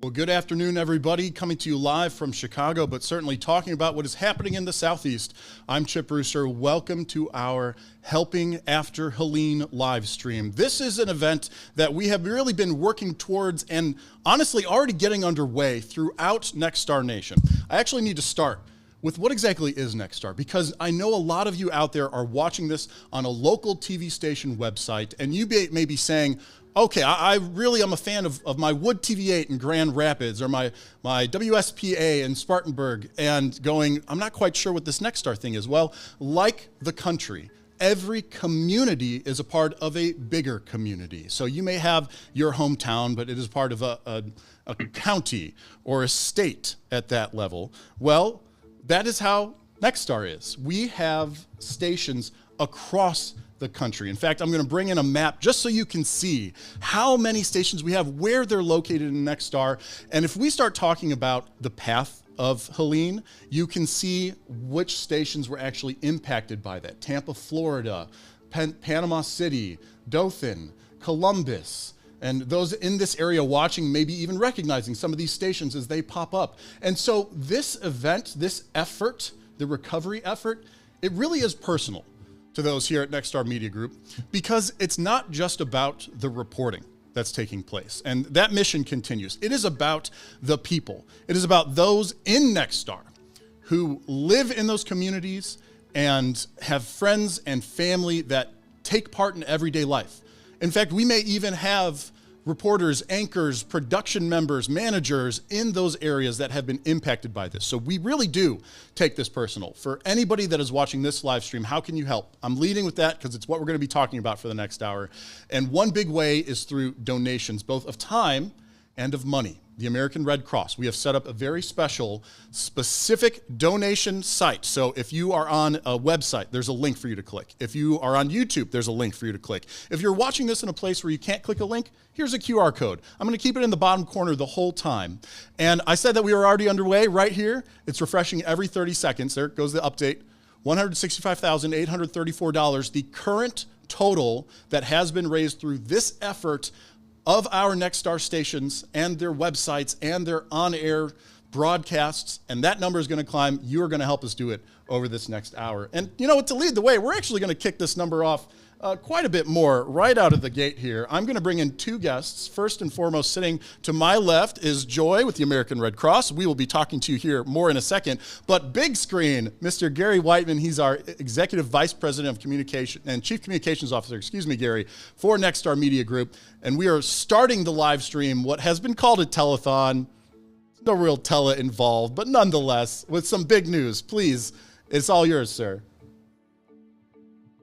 Well, good afternoon, everybody. Coming to you live from Chicago, but certainly talking about what is happening in the Southeast. I'm Chip Brewster. Welcome to our Helping After Helene live stream. This is an event that we have really been working towards and honestly already getting underway throughout Nexstar Nation. I actually need to start with what exactly is Nexstar, because I know a lot of you out there are watching this on a local TV station website, and you may be saying, okay, I really am a fan of my Wood TV8 in Grand Rapids or my WSPA in Spartanburg, and going, I'm not quite sure what this Nexstar thing is. Well, like the country, every community is a part of a bigger community. So you may have your hometown, but it is part of a county or a state at that level. Well, that is how Nexstar is. We have stations across the country. In fact, I'm going to bring in a map just so you can see how many stations we have, where they're located in Nexstar. And if we start talking about the path of Helene, you can see which stations were actually impacted by that. Tampa, Florida, Panama City, Dothan, Columbus, and those in this area watching maybe even recognizing some of these stations as they pop up. And so this event, this effort, the recovery effort, it really is personal to those here at Nexstar Media Group, because it's not just about the reporting that's taking place. And that mission continues. It is about the people. It is about those in Nexstar who live in those communities and have friends and family that take part in everyday life. In fact, we may even have reporters, anchors, production members, managers in those areas that have been impacted by this. So we really do take this personal. For anybody that is watching this live stream, how can you help? I'm leading with that because it's what we're going to be talking about for the next hour. And one big way is through donations, both of time and of money. The American Red Cross, we have set up a very special, specific donation site. So if you are on a website, there's a link for you to click. If you are on YouTube, there's a link for you to click. If you're watching this in a place where you can't click a link, here's a QR code. I'm going to keep it in the bottom corner the whole time. And I said that we were already underway right here. It's refreshing every 30 seconds. There goes the update. $165,834. The current total that has been raised through this effort of our Nexstar stations and their websites and their on-air broadcasts, and that number is going to climb. You are going to help us do it over this next hour. And you know what, to lead the way, we're actually going to kick this number off quite a bit more right out of the gate here. I'm going to bring in two guests. First and foremost, sitting to my left is Joy with the American Red Cross. We will be talking to you here more in a second. But big screen, Mr. Gary Whiteman. He's our Executive Vice President of Communication and Chief Communications Officer, excuse me, Gary, for Nexstar Media Group. And we are starting the live stream, what has been called a telethon. No real tele involved, but nonetheless, with some big news. Please, it's all yours, sir.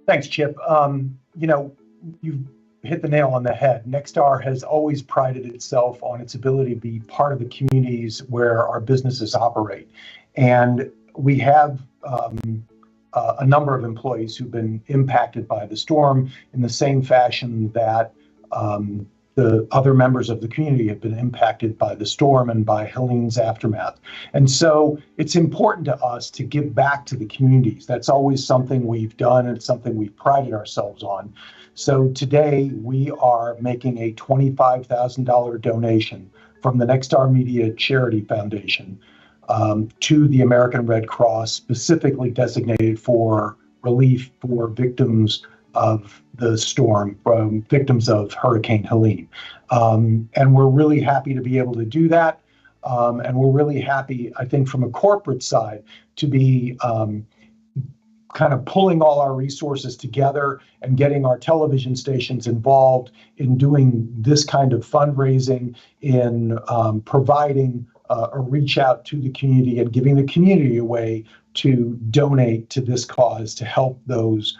Thanks, Chip. You know, you've hit the nail on the head. Nexstar has always prided itself on its ability to be part of the communities where our businesses operate. And we have a number of employees who've been impacted by the storm in the same fashion that the other members of the community have been impacted by the storm and by Helene's aftermath. And so it's important to us to give back to the communities. That's always something we've done and something we've prided ourselves on. So today we are making a $25,000 donation from the Nexstar Media Charity Foundation to the American Red Cross, specifically designated for relief for victims of the storm, victims of Hurricane Helene. And we're really happy to be able to do that. And we're really happy, I think, from a corporate side, to be kind of pulling all our resources together and getting our television stations involved in doing this kind of fundraising, in providing a reach out to the community and giving the community a way to donate to this cause to help those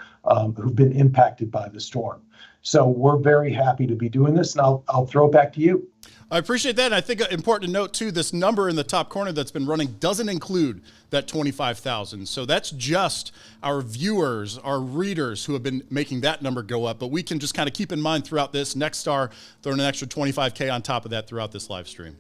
who've been impacted by the storm. So we're very happy to be doing this, and I'll throw it back to you. I appreciate that. And I think important to note too, this number in the top corner that's been running doesn't include that 25,000. So that's just our viewers, our readers who have been making that number go up. But we can just kind of keep in mind throughout this, Nexstar throwing an extra 25K on top of that throughout this live stream.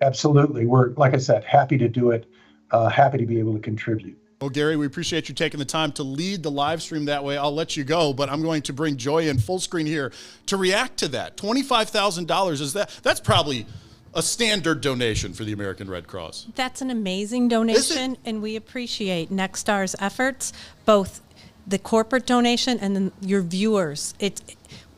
Absolutely. We're, like I said, happy to do it, happy to be able to contribute. Well, Gary, we appreciate you taking the time to lead the live stream that way. I'll let you go, but I'm going to bring Joy in full screen here to react to that. $25,000 that's probably a standard donation for the American Red Cross. That's an amazing donation, and we appreciate Nexstar's efforts, both the corporate donation and then your viewers.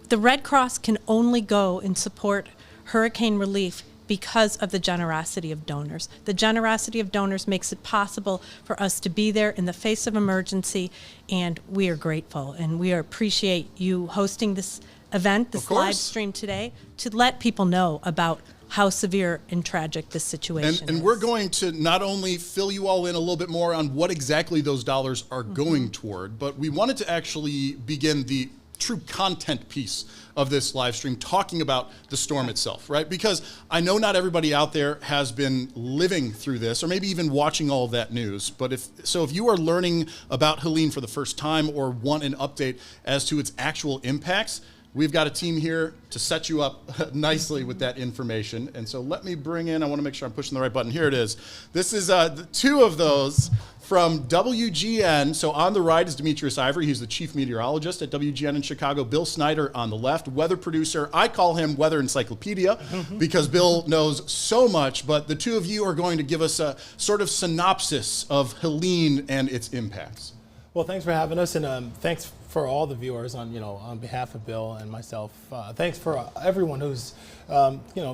The Red Cross can only go and support hurricane relief because of the generosity of donors. The generosity of donors makes it possible for us to be there in the face of emergency, and we are grateful, and we appreciate you hosting this event, this live stream today, to let people know about how severe and tragic this situation is. And we're going to not only fill you all in a little bit more on what exactly those dollars are going toward, but we wanted to actually begin the true content piece of this live stream, talking about the storm itself, right? Because I know not everybody out there has been living through this, or maybe even watching all of that news. But if you are learning about Helene for the first time or want an update as to its actual impacts, we've got a team here to set you up nicely with that information. And so let me bring in, I want to make sure I'm pushing the right button. Here it is. This is two of those from WGN. So on the right is Demetrius Ivory. He's the chief meteorologist at WGN in Chicago. Bill Snyder on the left, weather producer. I call him Weather Encyclopedia because Bill knows so much, but the two of you are going to give us a sort of synopsis of Helene and its impacts. Well, thanks for having us, and thanks for all the viewers on behalf of Bill and myself. Thanks for everyone who's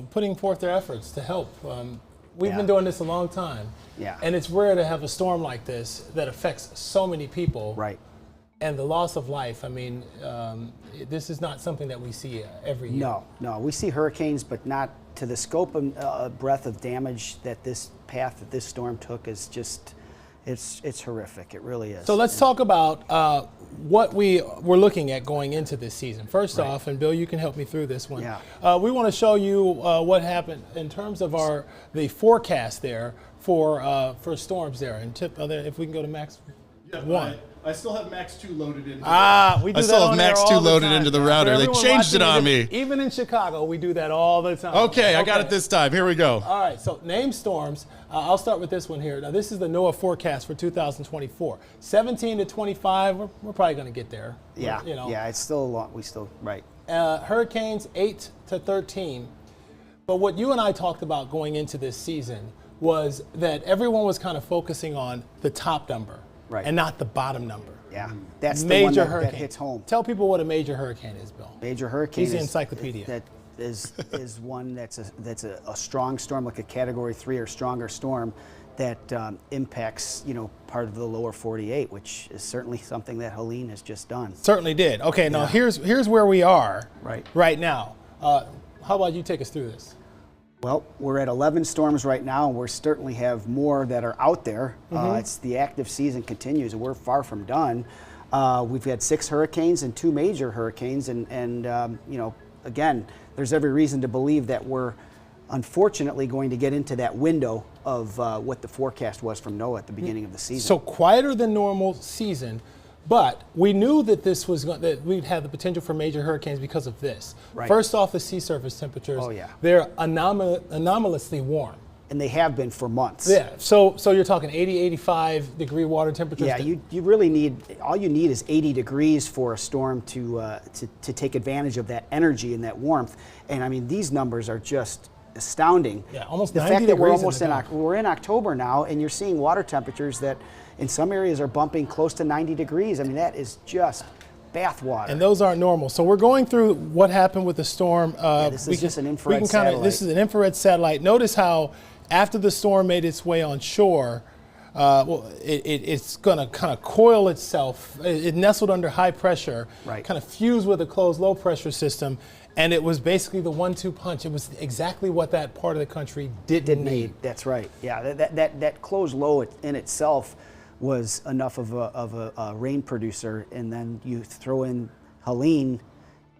putting forth their efforts to help. We've been doing this a long time, and it's rare to have a storm like this that affects so many people. Right. And the loss of life. I mean, this is not something that we see every year. No, we see hurricanes, but not to the scope and breadth of damage that this path that this storm took is just. It's horrific. It really is. So let's talk about what we were looking at going into this season. First off, and Bill, you can help me through this one. Yeah. We want to show you what happened in terms of the forecast there for storms there. And if we can go to Max 1. I still have Max 2 loaded in. We do that. I still have Max 2 loaded into the router. They changed it on me. Even in Chicago, we do that all the time. Okay, I got it this time. Here we go. All right, so name storms. I'll start with this one here. Now, this is the NOAA forecast for 2024. 17 to 25, we're probably going to get there. Yeah, it's still a lot. Right. Hurricanes, 8 to 13. But what you and I talked about going into this season was that everyone was kind of focusing on the top number. Right. And not the bottom number. Yeah, that's the major one hurricane that hits home. Tell people what a major hurricane is, Bill. Major hurricane He's the encyclopedia. That is one that's a strong storm, like a Category 3 or stronger storm that impacts part of the lower 48, which is certainly something that Helene has just done. Certainly did. Okay, now here's where we are right now. How about you take us through this? Well, we're at 11 storms right now, and we certainly have more that are out there. It's the active season continues, and we're far from done. We've had 6 hurricanes and 2 major hurricanes, and again, there's every reason to believe that we're unfortunately going to get into that window of what the forecast was from NOAA at the beginning of the season. So quieter than normal season. But we knew that that we'd have the potential for major hurricanes because of this. Right. First off, the sea surface temperatures. Oh, yeah. They're anomalously warm. And they have been for months. Yeah. So you're talking 80, 85 degree water temperatures. Yeah. You really need, all you need is 80 degrees for a storm to take advantage of that energy and that warmth. And I mean, these numbers are just astounding. Yeah. Almost the 90 fact that degrees. we're in October now, and you're seeing water temperatures that in some areas are bumping close to 90 degrees. I mean, that is just bath water. And those aren't normal. So we're going through what happened with the storm. This is just an infrared satellite. This is an infrared satellite. Notice how after the storm made its way on shore, it's going to kind of coil itself. It nestled under high pressure, kind of fused with a closed low pressure system. And it was basically the 1-2 punch. It was exactly what that part of the country didn't need. That's right. Yeah, that closed low in itself was enough of a rain producer, and then you throw in Helene,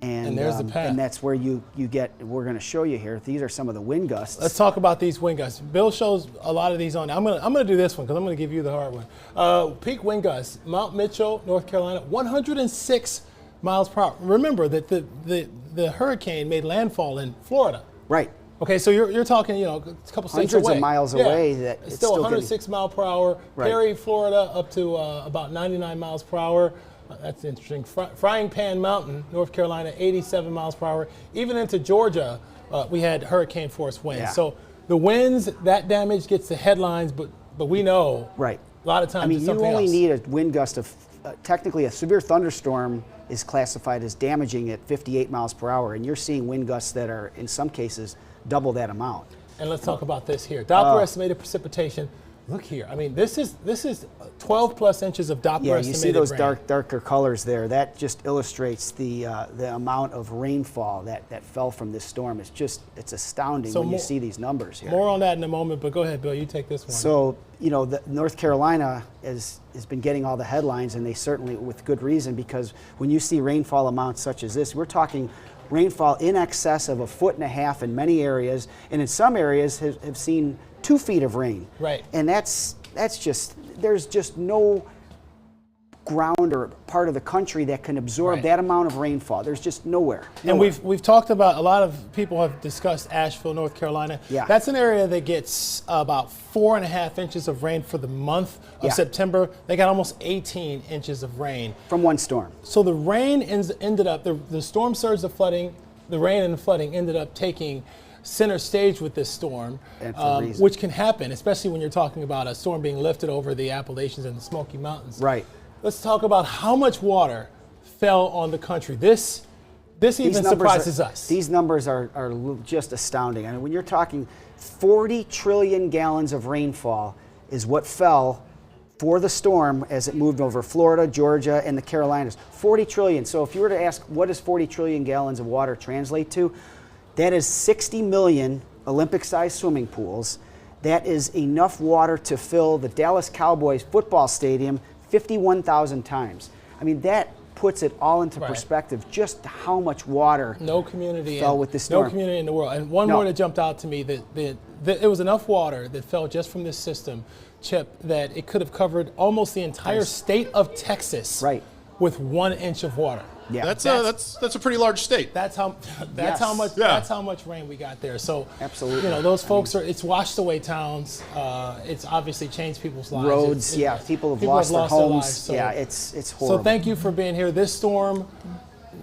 and there's the path. And that's where you get. We're going to show you here. These are some of the wind gusts. Let's talk about these wind gusts. Bill shows a lot of these on. I'm gonna do this one because I'm gonna give you the hard one. Peak wind gusts, Mount Mitchell, North Carolina, 106 miles per hour. Remember that the hurricane made landfall in Florida. Right. Okay, so you're talking, a couple states away. Hundreds of miles away. That it's still 106 mile per hour. Right. Perry, Florida, up to about 99 miles per hour. That's interesting. Frying Pan Mountain, North Carolina, 87 miles per hour. Even into Georgia, we had hurricane force winds. Yeah. So the winds, that damage gets the headlines, but we know Right. a lot of times I mean, it's you something only else. need a wind gust of, technically a severe thunderstorm is classified as damaging at 58 miles per hour, and you're seeing wind gusts that are, in some cases, double that amount. And let's talk about this here. Doppler estimated precipitation. Look here. I mean, this is 12 plus inches of Doppler Yeah, estimated you see those rain. darker colors there. That just illustrates the amount of rainfall that fell from this storm. It's astounding So when you more- see these numbers here. More on that in a moment, but go ahead, Bill. You take this one. So, North Carolina has been getting all the headlines, and they certainly, with good reason, because when you see rainfall amounts such as this, we're talking rainfall in excess of 1.5 feet in many areas, and in some areas have seen 2 feet of rain. Right. And that's just, there's just no ground or part of the country that can absorb Right. that amount of rainfall. There's just nowhere. And we've talked about, a lot of people have discussed Asheville, North Carolina. Yeah. That's an area that gets about 4.5 inches of rain for the month of Yeah. September. They got almost 18 inches of rain. From one storm. So the rain ended up, the storm surge, the flooding, the rain and the flooding ended up taking center stage with this storm, And for a reason. which can happen, especially when you're talking about a storm being lifted over the Appalachians and the Smoky Mountains. Right. Let's talk about how much water fell on the country. This even surprises us. These numbers are just astounding. I mean, when you're talking 40 trillion gallons of rainfall is what fell for the storm as it moved over Florida, Georgia, and the Carolinas. 40 trillion. So if you were to ask, what does 40 trillion gallons of water translate to? That is 60 million Olympic-sized swimming pools. That is enough water to fill the Dallas Cowboys football stadium 51,000 times. I mean, that puts it all into Right. perspective, just how much water No community fell with this storm. No community in the world. And one No. more that jumped out to me, that it was enough water that fell just from this system, Chip, that it could have covered almost the entire state of Texas Right. with 1 inch of water. Yeah. That's a pretty large state. That's how Yes. much Yeah. that's how much rain we got there. So Absolutely. those folks it's washed away towns. It's obviously changed people's lives. Roads, people have lost their homes. so, Yeah, it's horrible. So thank you for being here. This storm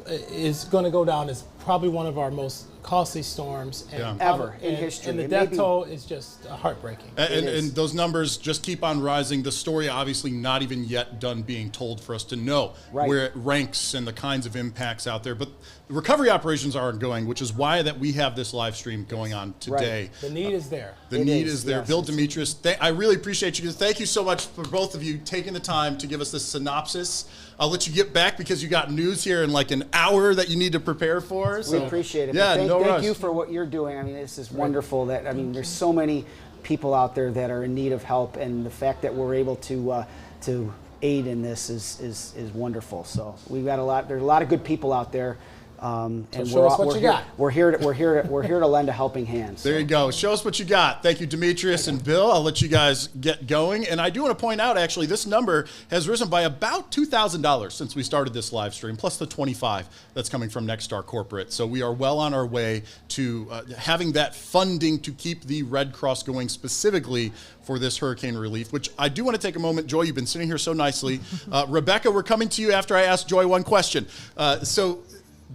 is going to go down as probably one of our most costly storms Ever in history. And the It death may be- toll is just heartbreaking. And those numbers just keep on rising. The story obviously not even yet done being told for us to know Right. where it ranks and the kinds of impacts out there. But the recovery operations are ongoing, which is why that we have this live stream going on today. The need is there. The It need is, is there. yes. Bill Demetrius, I really appreciate you. Thank you so much for both of you taking the time to give us this synopsis. I'll let you get back because you got news here in like an hour that you need to prepare for. We So, appreciate it. Yeah, But no thank rush. you for what you're doing. I mean, this is wonderful. There's so many people out there that are in need of help, and the fact that we're able to aid in this is wonderful. So we've got a lot. There's a lot of good people out there. And show us what you got. We're here to lend a helping hand. So. There you go. Show us what you got. Thank you, Demetrius and Bill. I'll let you guys get going. And I do want to point out, actually, this number has risen by about $2,000 since we started this live stream, plus the $25 that's coming from Nexstar Corporate. So we are well on our way to having that funding to keep the Red Cross going specifically for this hurricane relief, which I do want to take a moment. Joy, you've been sitting here so nicely. Rebecca, we're coming to you after I ask Joy one question.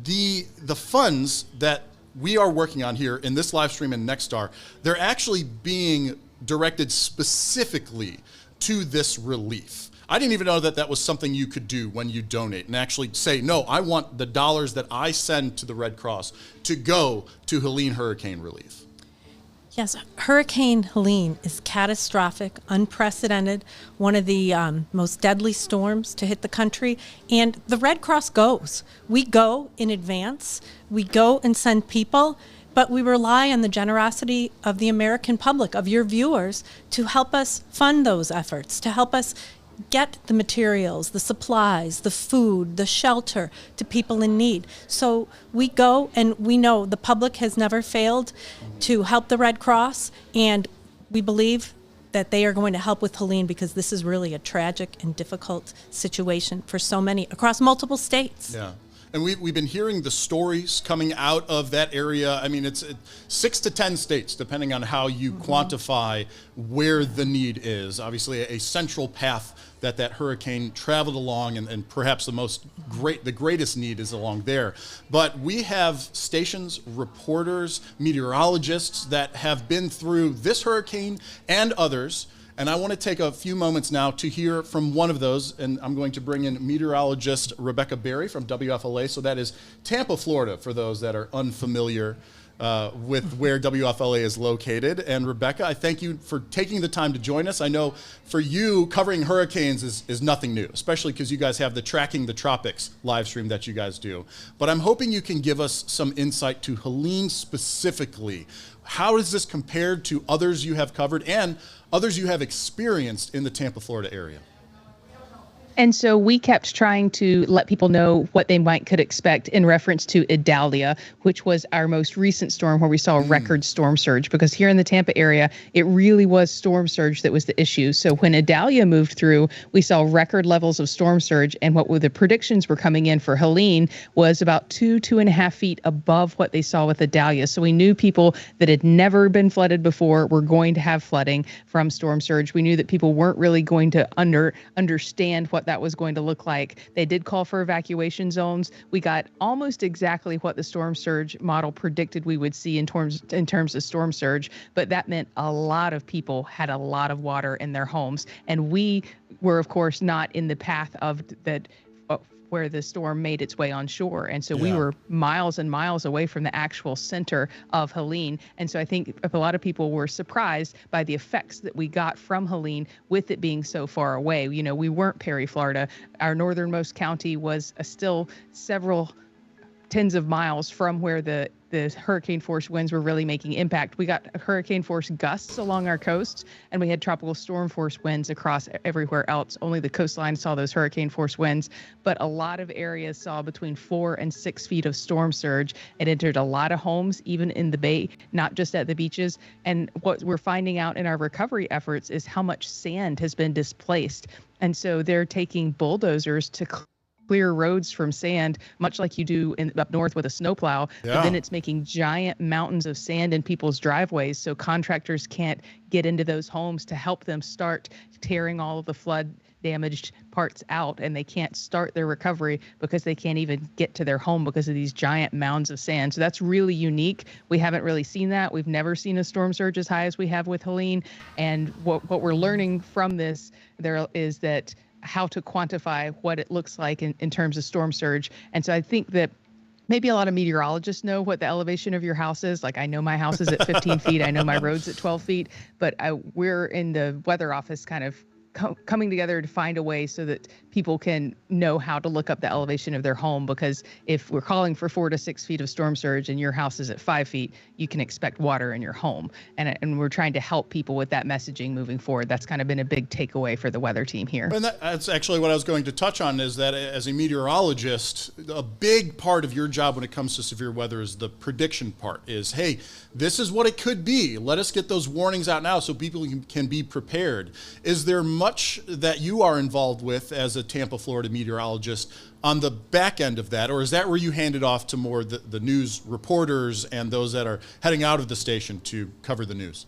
The funds that we are working on here in this live stream in Nexstar, they're actually being directed specifically to this relief. I didn't even know that that was something you could do when you donate and actually say, no, I want the dollars that I send to the Red Cross to go to Helene hurricane relief. Yes, Hurricane Helene is catastrophic, unprecedented, one of the most deadly storms to hit the country. And the Red Cross goes. We go in advance. We go and send people, but we rely on the generosity of the American public, of your viewers, to help us fund those efforts, to help us get the materials, the supplies, the food, the shelter to people in need. So we go, and we know the public has never failed to help the Red Cross, and we believe that they are going to help with Helene because this is really a tragic and difficult situation for so many across multiple states. Yeah. And we've been hearing the stories coming out of that area. I mean, it's 6 to 10 states, depending on how you quantify where the need is. Obviously, a central path that hurricane traveled along, and perhaps the greatest need is along there. But we have stations, reporters, meteorologists that have been through this hurricane and others. And I want to take a few moments now to hear from one of those, and I'm going to bring in meteorologist Rebecca Berry from WFLA. So that is Tampa, Florida, for those that are unfamiliar with where WFLA is located. And Rebecca, I thank you for taking the time to join us. I know for you, covering hurricanes is nothing new, especially because you guys have the Tracking the Tropics live stream that you guys do. But I'm hoping you can give us some insight to Helene specifically. How is this compared to others you have covered and others you have experienced in the Tampa, Florida area? And so we kept trying to let people know what they could expect in reference to Idalia, which was our most recent storm where we saw a record storm surge, because here in the Tampa area, it really was storm surge that was the issue. So when Idalia moved through, we saw record levels of storm surge, and what the predictions were coming in for Helene was about 2.5 feet above what they saw with Idalia. So we knew people that had never been flooded before were going to have flooding from storm surge. We knew that people weren't really going to understand what that was going to look like. They did call for evacuation zones. We got almost exactly what the storm surge model predicted we would see in terms of storm surge, but that meant a lot of people had a lot of water in their homes. And we were, of course, not in the path of that where the storm made its way on shore. And so we were miles and miles away from the actual center of Helene. And so I think a lot of people were surprised by the effects that we got from Helene with it being so far away. You know, we weren't Perry, Florida. Our northernmost county was still several tens of miles from where the hurricane force winds were really making impact. We got hurricane force gusts along our coast, and we had tropical storm force winds across everywhere else. Only the coastline saw those hurricane force winds, but a lot of areas saw between 4 and 6 feet of storm surge. It entered a lot of homes, even in the bay, not just at the beaches. And what we're finding out in our recovery efforts is how much sand has been displaced. And so they're taking bulldozers to clear roads from sand, much like you do up north with a snowplow. Yeah. But then it's making giant mountains of sand in people's driveways, so contractors can't get into those homes to help them start tearing all of the flood damaged parts out, and they can't start their recovery because they can't even get to their home because of these giant mounds of sand. So that's really unique. We haven't really seen that. We've never seen a storm surge as high as we have with Helene. And what we're learning from this there is that how to quantify what it looks like in terms of storm surge. And so I think that maybe a lot of meteorologists know what the elevation of your house is. Like, I know my house is at 15 feet. I know my road's at 12 feet. But we're in the weather office kind of coming together to find a way so that people can know how to look up the elevation of their home, because if we're calling for 4 to 6 feet of storm surge and your house is at 5 feet, you can expect water in your home. And we're trying to help people with that messaging moving forward. That's kind of been a big takeaway for the weather team here. And that's actually what I was going to touch on, is that as a meteorologist, a big part of your job when it comes to severe weather is the prediction part. Is, hey, this is what it could be. Let us get those warnings out now so people can be prepared. Is there much that you are involved with as a Tampa, Florida meteorologist on the back end of that, or is that where you hand it off to more the news reporters and those that are heading out of the station to cover the news?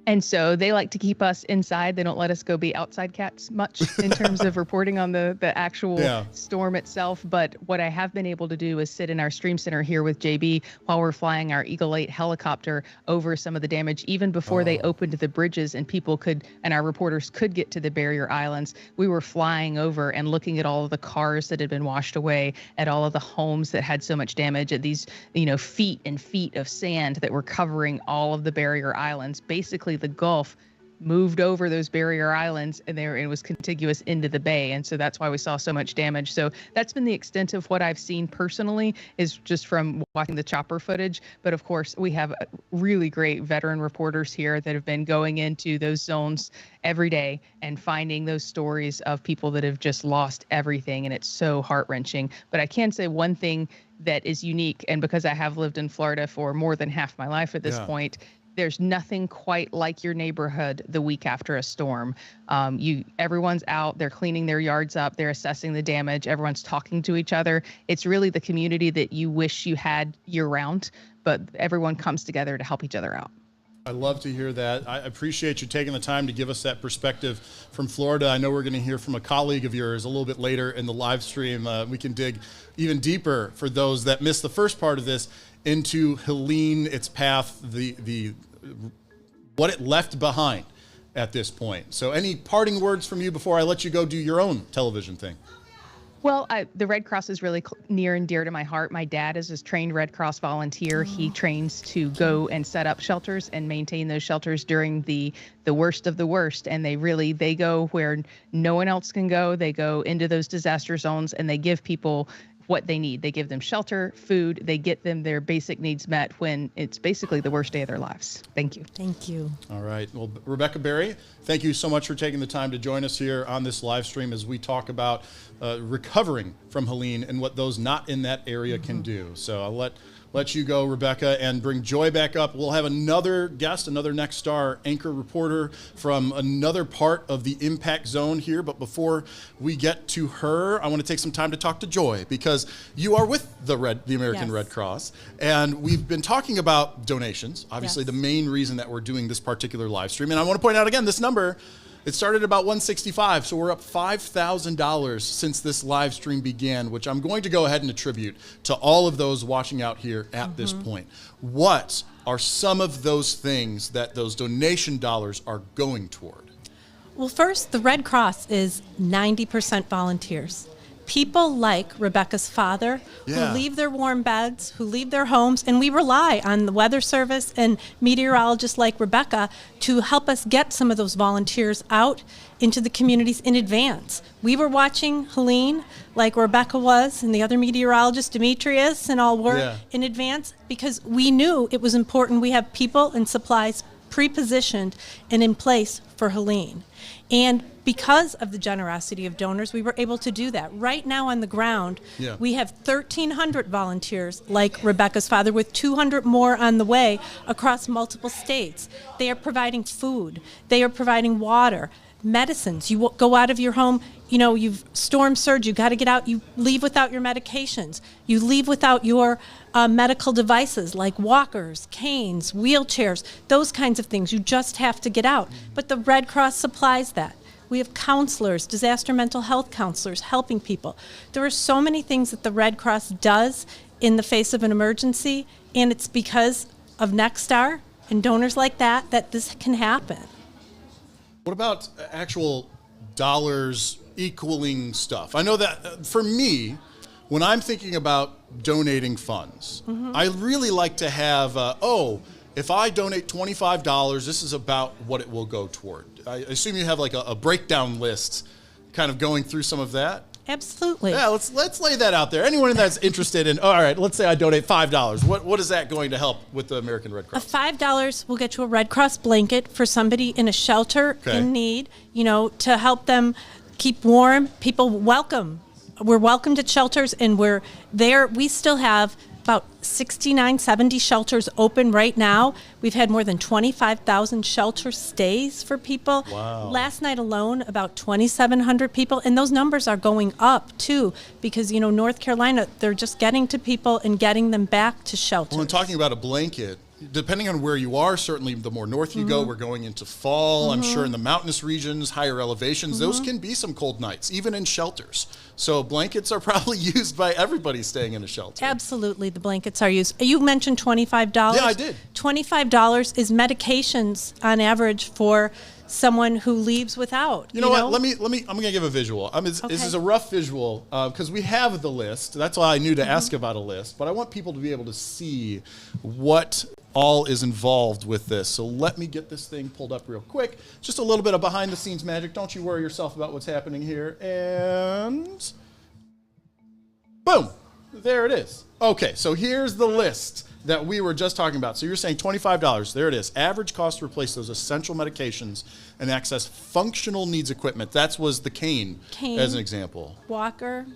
And so they like to keep us inside. They don't let us go be outside cats much in terms of reporting on the actual storm itself. But what I have been able to do is sit in our stream center here with JB while we're flying our Eagle 8 helicopter over some of the damage, even before they opened the bridges and people and our reporters could get to the barrier islands. We were flying over and looking at all of the cars that had been washed away, at all of the homes that had so much damage, at these, feet and feet of sand that were covering all of the barrier islands. Basically, the Gulf moved over those barrier islands, and it was contiguous into the bay. And so that's why we saw so much damage. So that's been the extent of what I've seen personally, is just from watching the chopper footage. But of course, we have really great veteran reporters here that have been going into those zones every day and finding those stories of people that have just lost everything. And it's so heart-wrenching. But I can say one thing that is unique, and because I have lived in Florida for more than half my life at this point, there's nothing quite like your neighborhood the week after a storm. Everyone's out, they're cleaning their yards up, they're assessing the damage, everyone's talking to each other. It's really the community that you wish you had year round, but everyone comes together to help each other out. I love to hear that. I appreciate you taking the time to give us that perspective from Florida. I know we're going to hear from a colleague of yours a little bit later in the live stream. We can dig even deeper for those that missed the first part of this into Helene, its path, the what it left behind at this point. So any parting words from you before I let you go do your own television thing? Well, the Red Cross is really near and dear to my heart. My dad is a trained Red Cross volunteer. He trains to go and set up shelters and maintain those shelters during the worst of the worst. And they go where no one else can go. They go into those disaster zones and they give people what they need. They give them shelter, food. They get them their basic needs met when it's basically the worst day of their lives. Thank you. Thank you. All right. Well, Rebecca Berry, thank you so much for taking the time to join us here on this live stream as we talk about recovering from Helene and what those not in that area can do. So I'll let you go, Rebecca, and bring Joy back up. We'll have another guest, another Next Star anchor reporter from another part of the impact zone here. But before we get to her, I want to take some time to talk to Joy because you are with the American Red Cross, and we've been talking about donations. Obviously, the main reason that we're doing this particular live stream, and I want to point out again this number. It started about $165, so we're up $5,000 since this live stream began, which I'm going to go ahead and attribute to all of those watching out here at this point. What are some of those things that those donation dollars are going toward? Well, first, the Red Cross is 90% volunteers. People like Rebecca's father who leave their warm beds, who leave their homes, and we rely on the Weather Service and meteorologists like Rebecca to help us get some of those volunteers out into the communities in advance. We were watching Helene like Rebecca was and the other meteorologist, Demetrius, and all were in advance because we knew it was important we have people and supplies pre-positioned and in place for Helene. And because of the generosity of donors, we were able to do that. Right now on the ground, we have 1,300 volunteers like Rebecca's father with 200 more on the way across multiple states. They are providing food. They are providing water, medicines. You go out of your home, you've storm surge, you got to get out, you leave without your medications. You leave without your medical devices like walkers, canes, wheelchairs, those kinds of things. You just have to get out. But the Red Cross supplies that. We have counselors, disaster mental health counselors helping people. There are so many things that the Red Cross does in the face of an emergency, and it's because of Next Star and donors like that this can happen. What about actual dollars equaling stuff? I know that for me, when I'm thinking about donating funds, I really like to have, if I donate $25, this is about what it will go toward. I assume you have like a breakdown list kind of going through some of that. Absolutely. Yeah, let's lay that out there. Anyone that's interested in, all right, let's say I donate $5. What is that going to help with the American Red Cross? $5 will get you a Red Cross blanket for somebody in a shelter in need, to help them keep warm. People we're welcomed at shelters, and we're there. We still have about 69, 70 shelters open right now. We've had more than 25,000 shelter stays for people. Wow. Last night alone, about 2,700 people, and those numbers are going up too because, North Carolina, they're just getting to people and getting them back to shelters. Well, and talking about a blanket, depending on where you are, certainly the more north you go, we're going into fall. I'm sure in the mountainous regions, higher elevations, those can be some cold nights, even in shelters. So blankets are probably used by everybody staying in a shelter. Absolutely, the blankets are used. You mentioned $25. Yeah, I did. $25 is medications on average for someone who leaves without. You know what? Let me. I'm going to give a visual. This is a rough visual because we have the list. That's why I knew to ask about a list. But I want people to be able to see what all is involved with this. So let me get this thing pulled up real quick. Just a little bit of behind the scenes magic. Don't you worry yourself about what's happening here. And boom, there it is. Okay, so here's the list that we were just talking about. So you're saying $25. There it is. Average cost to replace those essential medications and access functional needs equipment. That was the cane as an example. Walker,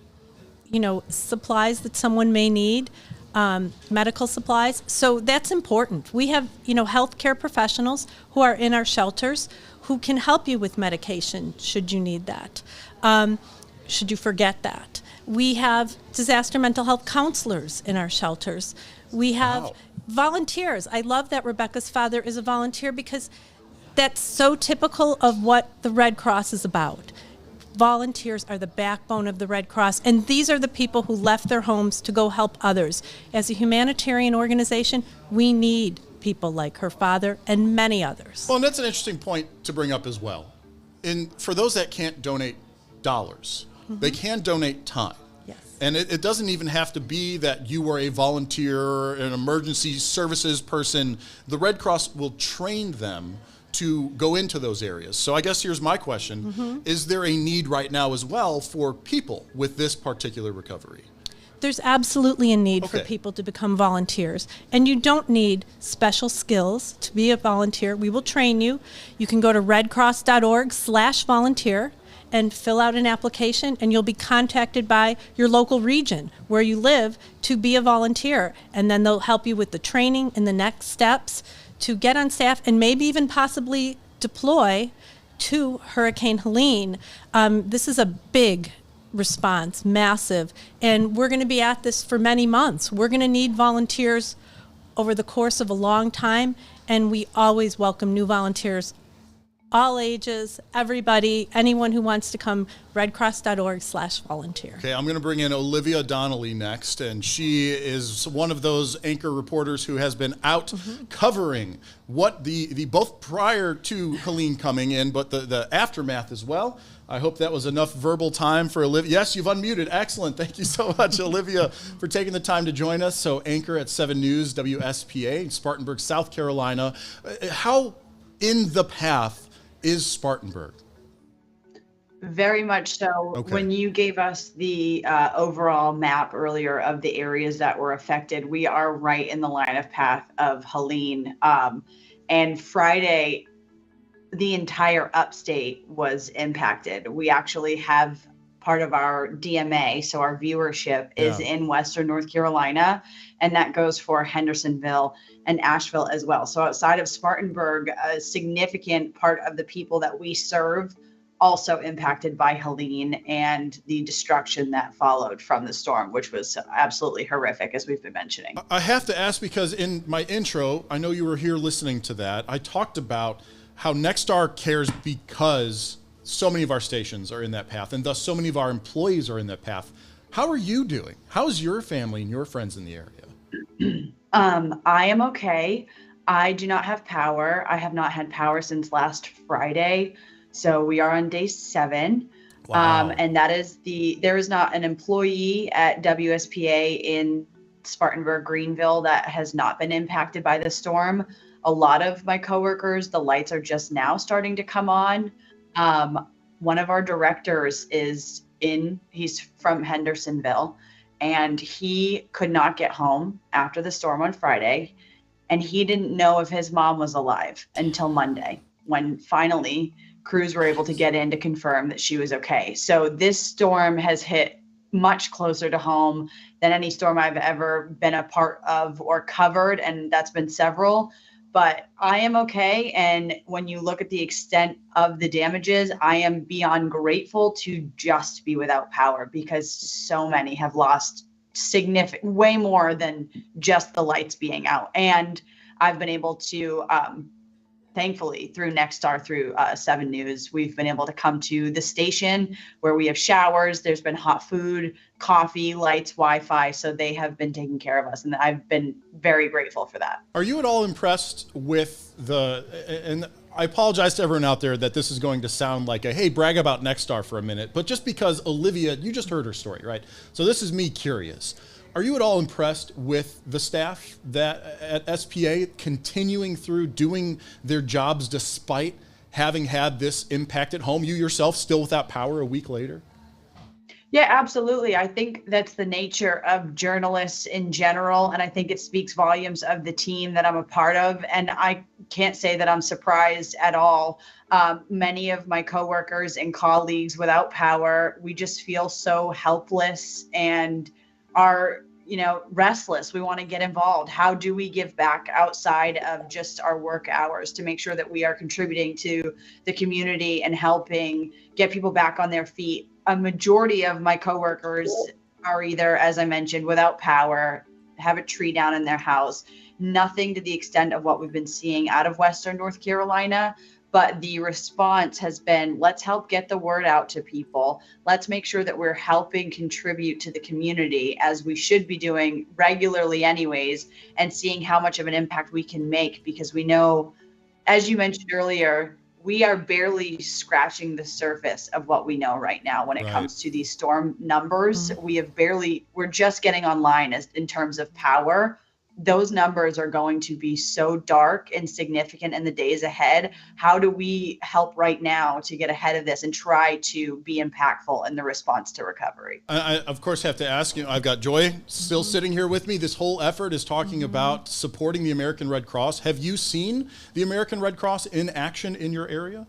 supplies that someone may need. medical supplies. So that's important. We have, healthcare professionals who are in our shelters who can help you with medication should you need that, should you forget that. We have disaster mental health counselors in our shelters. We have volunteers. I love that Rebecca's father is a volunteer because that's so typical of what the Red Cross is about. Volunteers are the backbone of the Red Cross, and these are the people who left their homes to go help others. As a humanitarian organization, we need people like her father and many others. Well, and that's an interesting point to bring up as well. And for those that can't donate dollars, they can donate time. Yes. And it doesn't even have to be that you were a volunteer, an emergency services person. The Red Cross will train them to go into those areas. So I guess here's my question. Is there a need right now as well for people with this particular recovery? There's absolutely a need for people to become volunteers. And you don't need special skills to be a volunteer. We will train you. You can go to redcross.org/volunteer and fill out an application, and you'll be contacted by your local region where you live to be a volunteer. And then they'll help you with the training and the next steps to get on staff and maybe even possibly deploy to Hurricane Helene. This is a big response, massive, and we're going to be at this for many months. We're going to need volunteers over the course of a long time, and we always welcome new volunteers, all ages, everybody, anyone who wants to come, redcross.org/volunteer. Okay, I'm going to bring in Olivia Donnelly next, and she is one of those anchor reporters who has been out covering what the both prior to Helene coming in, but the aftermath as well. I hope that was enough verbal time for Olivia. Yes, you've unmuted. Excellent. Thank you so much, Olivia, for taking the time to join us. So anchor at 7 News, WSPA, Spartanburg, South Carolina. How in the path is Spartanburg? Very much so. Okay. When you gave us the overall map earlier of the areas that were affected, we are right in the line of path of Helene. And Friday, the entire upstate was impacted. We actually have part of our DMA, so our viewership is in Western North Carolina, and that goes for Hendersonville and Asheville as well. So outside of Spartanburg, a significant part of the people that we serve also impacted by Helene and the destruction that followed from the storm, which was absolutely horrific, as we've been mentioning. I have to ask, because in my intro, I know you were here listening to that, I talked about how Nexstar cares because so many of our stations are in that path, and thus so many of our employees are in that path. How are you doing? How's your family and your friends in the area? I am okay. I do not have power. I have not had power since last Friday. So we are on day 7. Wow. And that is there is not an employee at WSPA in Spartanburg, Greenville that has not been impacted by the storm. A lot of my coworkers, the lights are just now starting to come on. One of our directors he's from Hendersonville, and he could not get home after the storm on Friday. And he didn't know if his mom was alive until Monday, when finally crews were able to get in to confirm that she was okay. So this storm has hit much closer to home than any storm I've ever been a part of or covered, and that's been several. But I am okay. And when you look at the extent of the damages, I am beyond grateful to just be without power, because so many have lost way more than just the lights being out. And I've been able to, thankfully, through Nexstar, through 7 News, we've been able to come to the station where we have showers. There's been hot food, coffee, lights, Wi-Fi. So they have been taking care of us. And I've been very grateful for that. Are you at all impressed with and I apologize to everyone out there that this is going to sound like hey, brag about Nexstar for a minute, but just because Olivia, you just heard her story, right? So this is me curious. Are you at all impressed with the staff that at SPA continuing through doing their jobs despite having had this impact at home? You yourself still without power a week later? Yeah, absolutely. I think that's the nature of journalists in general. And I think it speaks volumes of the team that I'm a part of. And I can't say that I'm surprised at all. Many of my coworkers and colleagues without power, we just feel so helpless, and our restless. We want to get involved. How do we give back outside of just our work hours to make sure that we are contributing to the community and helping get people back on their feet? A majority of my coworkers are either, as I mentioned, without power, have a tree down in their house, nothing to the extent of what we've been seeing out of Western North Carolina. But the response has been, let's help get the word out to people. Let's make sure that we're helping contribute to the community, as we should be doing regularly anyways, and seeing how much of an impact we can make, because we know, as you mentioned earlier, we are barely scratching the surface of what we know right now when it comes to these storm numbers. We're just getting online in terms of power. Those numbers are going to be so dark and significant in the days ahead. How do we help right now to get ahead of this and try to be impactful in the response to recovery? I of course, have to ask you, I've got Joy still sitting here with me. This whole effort is talking about supporting the American Red Cross. Have you seen the American Red Cross in action in your area?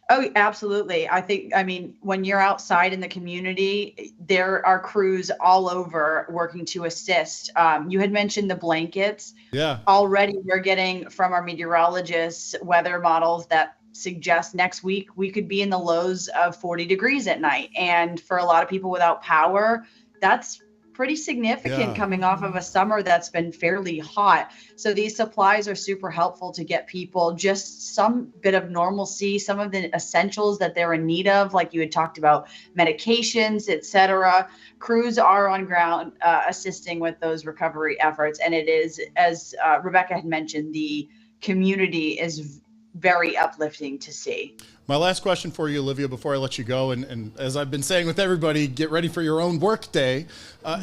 Oh, absolutely. I mean, when you're outside in the community, there are crews all over working to assist. You had mentioned the blankets. Yeah. Already we're getting from our meteorologists weather models that suggest next week we could be in the lows of 40 degrees at night. And for a lot of people without power, that's pretty significant coming off of a summer that's been fairly hot. So these supplies are super helpful to get people just some bit of normalcy, some of the essentials that they're in need of, like you had talked about, medications, etc. Crews are on ground assisting with those recovery efforts. And it is, as Rebecca had mentioned, the community is very uplifting to see. My last question for you, Olivia, before I let you go, and as I've been saying with everybody, get ready for your own work day,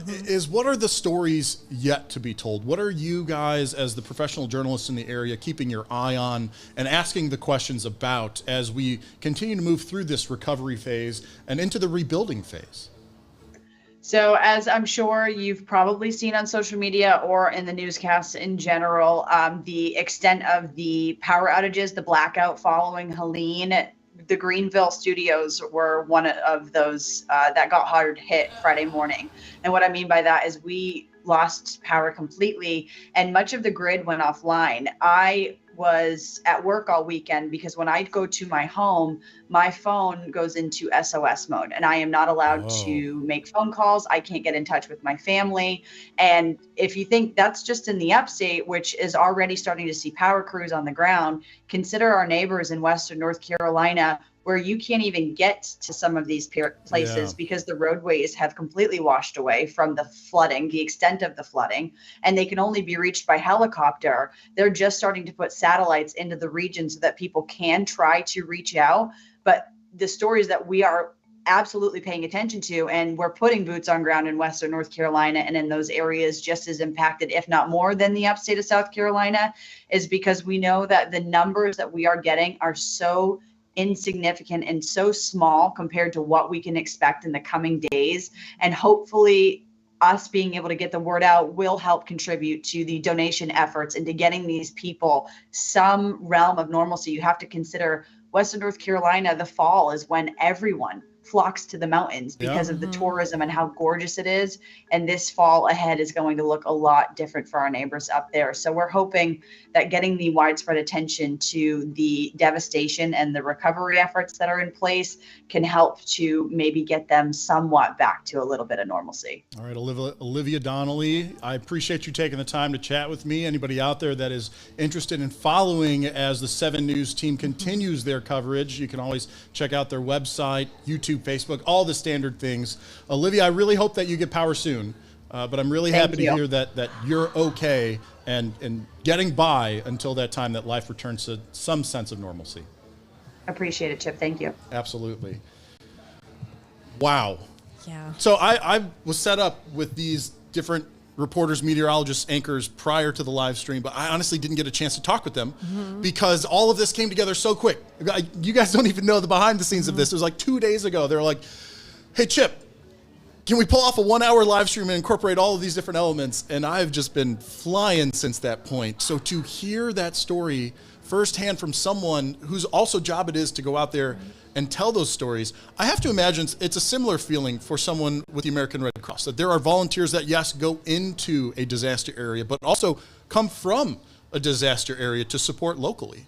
is what are the stories yet to be told? What are you guys, as the professional journalists in the area, keeping your eye on and asking the questions about as we continue to move through this recovery phase and into the rebuilding phase? So, as I'm sure you've probably seen on social media or in the newscasts in general, the extent of the power outages, the blackout following Helene, the Greenville studios were one of those that got hard hit Friday morning. And what I mean by that is we lost power completely and much of the grid went offline. I was at work all weekend because when I go to my home, my phone goes into SOS mode and I am not allowed to make phone calls. I can't get in touch with my family. And if you think that's just in the upstate, which is already starting to see power crews on the ground, consider our neighbors in Western North Carolina, where you can't even get to some of these places because the roadways have completely washed away from the flooding, the extent of the flooding, and they can only be reached by helicopter. They're just starting to put satellites into the region so that people can try to reach out. But the stories that we are absolutely paying attention to, and we're putting boots on ground in Western North Carolina and in those areas just as impacted, if not more than the upstate of South Carolina, is because we know that the numbers that we are getting are so insignificant and so small compared to what we can expect in the coming days. And hopefully us being able to get the word out will help contribute to the donation efforts into getting these people some realm of normalcy. You have to consider Western North Carolina, the fall is when everyone flocks to the mountains because of the tourism and how gorgeous it is. And this fall ahead is going to look a lot different for our neighbors up there. So we're hoping that getting the widespread attention to the devastation and the recovery efforts that are in place can help to maybe get them somewhat back to a little bit of normalcy. All right, Olivia Donnelly, I appreciate you taking the time to chat with me. Anybody out there that is interested in following as the 7 News team continues their coverage, you can always check out their website, YouTube, Facebook, all the standard things. Olivia, I really hope that you get power soon, but I'm really happy to hear that you're okay and getting by until that time that life returns to some sense of normalcy. Appreciate it, Chip. Thank you. Absolutely. Wow. Yeah. So I was set up with these different reporters, meteorologists, anchors prior to the live stream, but I honestly didn't get a chance to talk with them because all of this came together so quick. You guys don't even know the behind the scenes of this. It was like 2 days ago. They were like, hey, Chip, can we pull off a 1 hour live stream and incorporate all of these different elements? And I've just been flying since that point. So to hear that story firsthand from someone whose also job it is to go out there and tell those stories, I have to imagine it's a similar feeling for someone with the American Red Cross, that there are volunteers that, yes, go into a disaster area, but also come from a disaster area to support locally.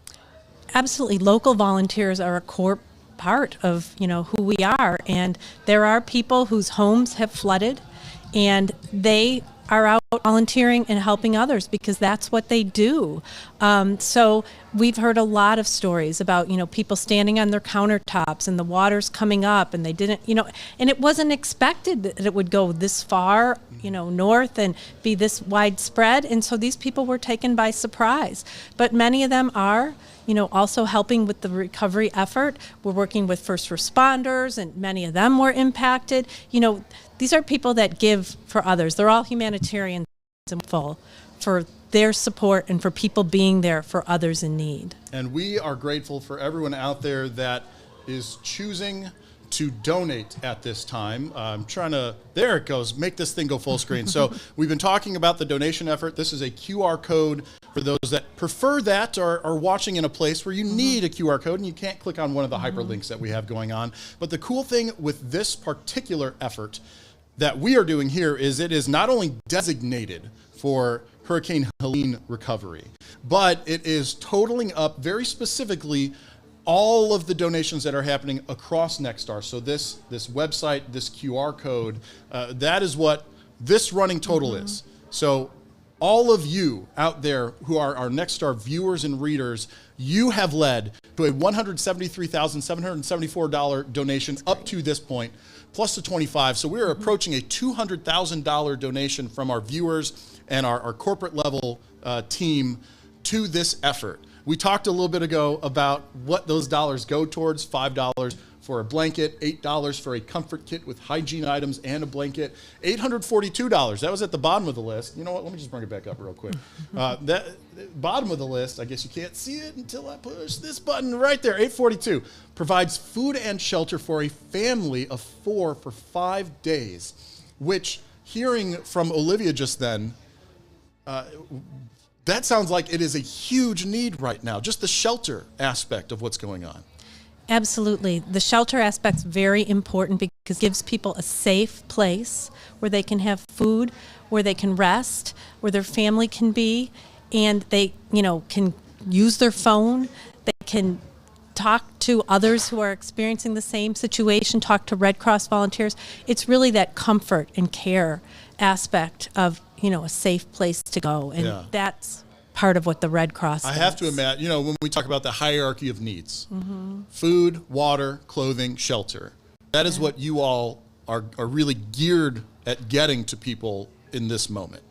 Absolutely. Local volunteers are a core part of, who we are. And there are people whose homes have flooded, and they are out volunteering and helping others because that's what they do. So we've heard a lot of stories about, people standing on their countertops and the water's coming up and they didn't, and it wasn't expected that it would go this far, north and be this widespread. And so these people were taken by surprise. But many of them are, also helping with the recovery effort. We're working with first responders, and many of them were impacted. These are people that give for others. They're all humanitarians and full for their support and for people being there for others in need. And we are grateful for everyone out there that is choosing to donate at this time. I'm trying to, there it goes, make this thing go full screen. So we've been talking about the donation effort. This is a QR code for those that prefer that or are watching in a place where you need a QR code and you can't click on one of the hyperlinks that we have going on. But the cool thing with this particular effort that we are doing here is it is not only designated for Hurricane Helene recovery, but it is totaling up very specifically all of the donations that are happening across Nexstar. So this website, this QR code, that is what this running total is. So all of you out there who are our Nexstar viewers and readers, you have led to a $173,774 donation up to this point, plus the 25. So we're approaching a $200,000 donation from our viewers and our corporate level team to this effort. We talked a little bit ago about what those dollars go towards: $5 for a blanket, $8 for a comfort kit with hygiene items and a blanket, $842. That was at the bottom of the list. You know what? Let me just bring it back up real quick. That bottom of the list, I guess you can't see it until I push this button right there, $842, provides food and shelter for a family of 4 for 5 days, which, hearing from Olivia just then, that sounds like it is a huge need right now, just the shelter aspect of what's going on. Absolutely. The shelter aspect's very important because it gives people a safe place where they can have food, where they can rest, where their family can be, and they, can use their phone. They can talk to others who are experiencing the same situation, talk to Red Cross volunteers. It's really that comfort and care aspect of, a safe place to go. And that's part of what the Red Cross does. I have to imagine, when we talk about the hierarchy of needs, food, water, clothing, shelter, that is what you all are really geared at getting to people in this moment.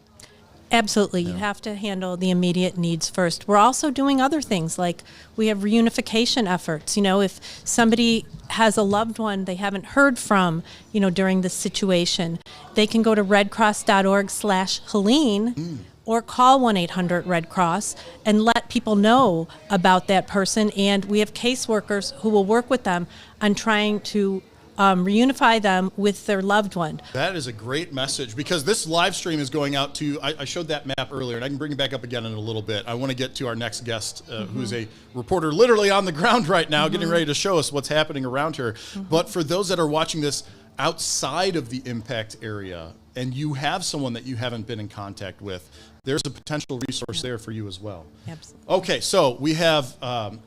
Absolutely. You have to handle the immediate needs first. We're also doing other things, like we have reunification efforts. If somebody has a loved one they haven't heard from, during this situation, they can go to redcross.org/Helene or call 1-800-RED-CROSS and let people know about that person. And we have caseworkers who will work with them on trying to reunify them with their loved one. That is a great message, because this live stream is going out to, I showed that map earlier, and I can bring it back up again in a little bit. I want to get to our next guest, who's a reporter literally on the ground right now, getting ready to show us what's happening around her. But for those that are watching this outside of the impact area, and you have someone that you haven't been in contact with, there's a potential resource there for you as well. Absolutely. Okay, so we have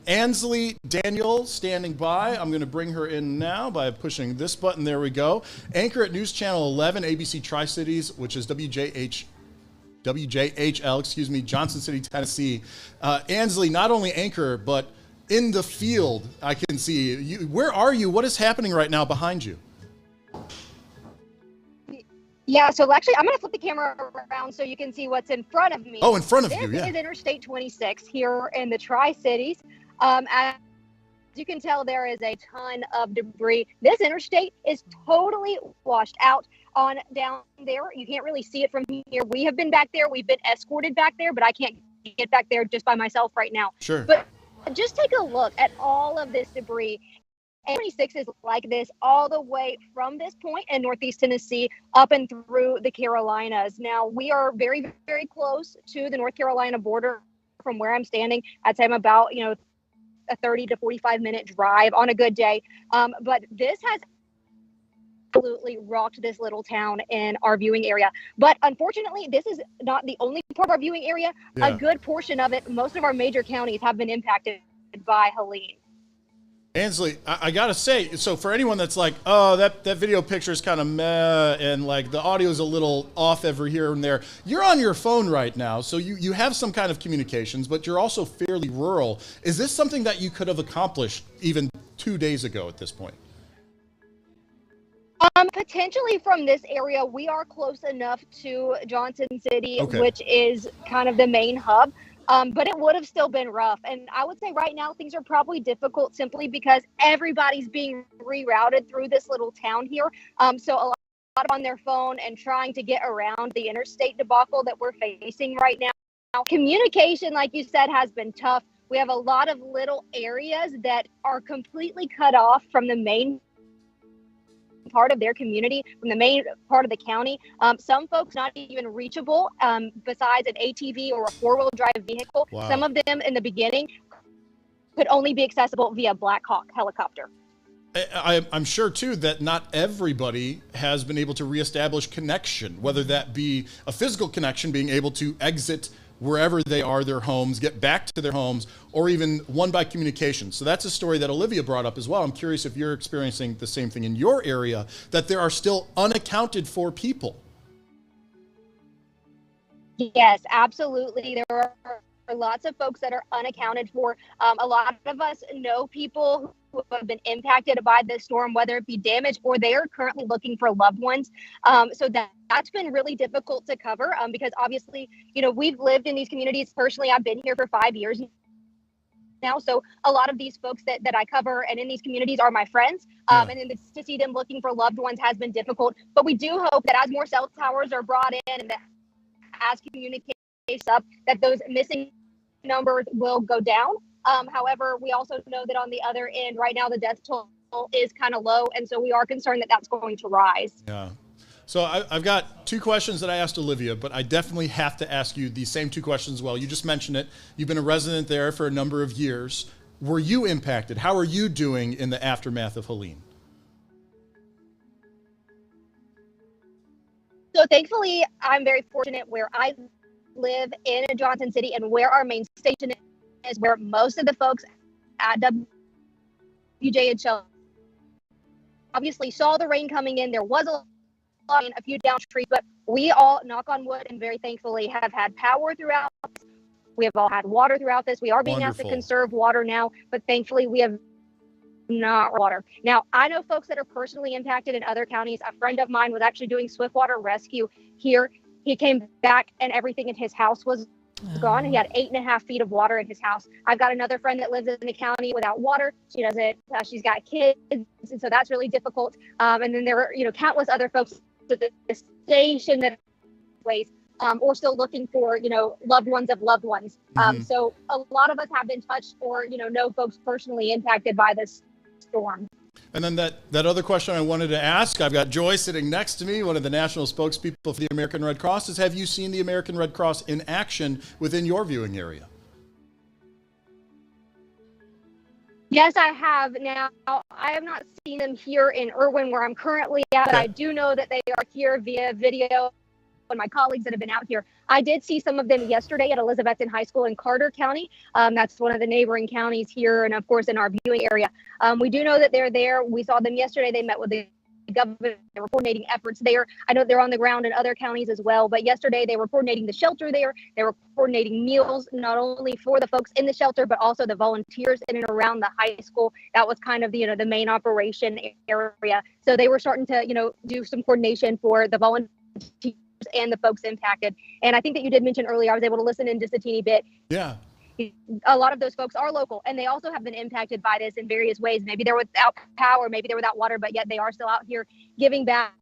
Ansley Daniel standing by. I'm going to bring her in now by pushing this button. There we go. Anchor at News Channel 11, ABC Tri-Cities, which is WJHL, Johnson City, Tennessee. Ansley, not only anchor, but in the field, I can see you. Where are you? What is happening right now behind you? Yeah, so actually, I'm going to flip the camera around so you can see what's in front of me. Oh, in front of you, This yeah. is Interstate 26 here in the Tri-Cities. As you can tell, there is a ton of debris. This interstate is totally washed out on down there. You can't really see it from here. We have been back there. We've been escorted back there, but I can't get back there just by myself right now. Sure. But just take a look at all of this debris. And 26 is like this all the way from this point in Northeast Tennessee up and through the Carolinas. Now, we are very, very close to the North Carolina border from where I'm standing. I'd say I'm about, a 30 to 45-minute drive on a good day. But this has absolutely rocked this little town in our viewing area. But unfortunately, this is not the only part of our viewing area. Yeah. A good portion of it, most of our major counties have been impacted by Helene. Ansley, I gotta say, so for anyone that's like, oh, that video picture is kind of meh, and like the audio is a little off every here and there, you're on your phone right now, so you have some kind of communications, but you're also fairly rural. Is this something that you could have accomplished even 2 days ago at this point? Potentially from this area, we are close enough to Johnson City, Okay. which is kind of the main hub. But it would have still been rough. And I would say right now things are probably difficult simply because everybody's being rerouted through this little town here. So a lot on their phone and trying to get around the interstate debacle that we're facing right now. Communication, like you said, has been tough. We have a lot of little areas that are completely cut off from the main part of their community, from the main part of the county. Some folks not even reachable besides an ATV or a four-wheel drive vehicle. Wow. Some of them in the beginning could only be accessible via Black Hawk helicopter. I'm sure, too, that not everybody has been able to reestablish connection, whether that be a physical connection, being able to exit wherever they are, their homes, get back to their homes, or even one by communication. So that's a story that Olivia brought up as well. I'm curious if you're experiencing the same thing in your area, that there are still unaccounted for people. Yes, absolutely. There are lots of folks that are unaccounted for. A lot of us know people who have been impacted by this storm, whether it be damage or they are currently looking for loved ones. So that's been really difficult to cover because obviously, we've lived in these communities. Personally, I've been here for 5 years now. So a lot of these folks that I cover and in these communities are my friends. And then to see them looking for loved ones has been difficult. But we do hope that as more cell towers are brought in and that as communication up, that those missing numbers will go down. However, we also know that on the other end, right now, the death toll is kind of low. And so we are concerned that that's going to rise. Yeah. So I've got 2 questions that I asked Olivia, but I definitely have to ask you these same 2 questions as well. You just mentioned it. You've been a resident there for a number of years. Were you impacted? How are you doing in the aftermath of Helene? So thankfully, I'm very fortunate where I live in Johnson City and where our main station is, where most of the folks at WJHL obviously saw the rain coming in. There was a few down trees, but we all, knock on wood, and very thankfully have had power throughout. We have all had water throughout this. We are being asked to conserve water now, but thankfully we have not water. Now, I know folks that are personally impacted in other counties. A friend of mine was actually doing swiftwater rescue here. He came back and everything in his house was gone. He had 8.5 feet of water in his house. I've got another friend that lives in the county without water. She doesn't, she's got kids. And so that's really difficult. And then there are, countless other folks at the station that place, or still looking for, loved ones of loved ones. So a lot of us have been touched or, know folks personally impacted by this storm. And then that other question I wanted to ask, I've got Joy sitting next to me, one of the national spokespeople for the American Red Cross, is have you seen the American Red Cross in action within your viewing area? Yes, I have. Now, I have not seen them here in Irwin where I'm currently at, but I do know that they are here via video. And my colleagues that have been out here, I did see some of them yesterday at Elizabethton High School in Carter County. That's one of the neighboring counties here, and of course in our viewing area. We do know that they're there. We saw them yesterday. They met with the government. They were coordinating efforts there. I know they're on the ground in other counties as well, but yesterday they were coordinating the shelter there. They were coordinating meals, not only for the folks in the shelter, but also the volunteers in and around the high school. That was kind of the, the main operation area. So they were starting to, do some coordination for the volunteers and the folks impacted. And I think that you did mention earlier, I was able to listen in just a teeny bit. Yeah. A lot of those folks are local, and they also have been impacted by this in various ways. Maybe they're without power, maybe they're without water, but yet they are still out here giving back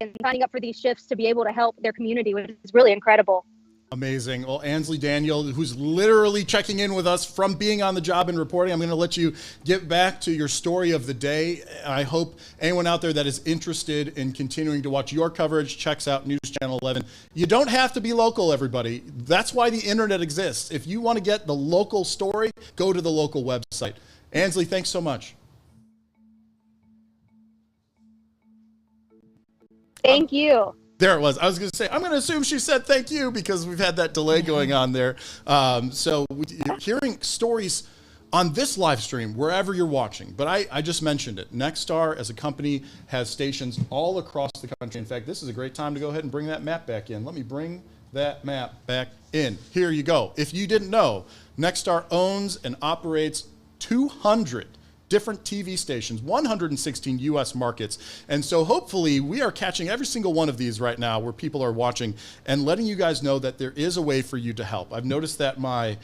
and signing up for these shifts to be able to help their community, which is really incredible. Amazing. Well, Ansley Daniel, who's literally checking in with us from being on the job and reporting, I'm going to let you get back to your story of the day. I hope anyone out there that is interested in continuing to watch your coverage checks out News Channel 11. You don't have to be local, everybody. That's why the internet exists. If you want to get the local story, go to the local website. Ansley, thanks so much. Thank you. There it was. I was going to say, I'm going to assume she said thank you because we've had that delay going on there. Hearing stories on this live stream, wherever you're watching, but I just mentioned it. Nexstar as a company has stations all across the country. In fact, this is a great time to go ahead and bring that map back in. Let me bring that map back in. Here you go. If you didn't know, Nexstar owns and operates 200 different TV stations, 116 U.S. markets. And so hopefully we are catching every single one of these right now where people are watching and letting you guys know that there is a way for you to help. I've noticed that my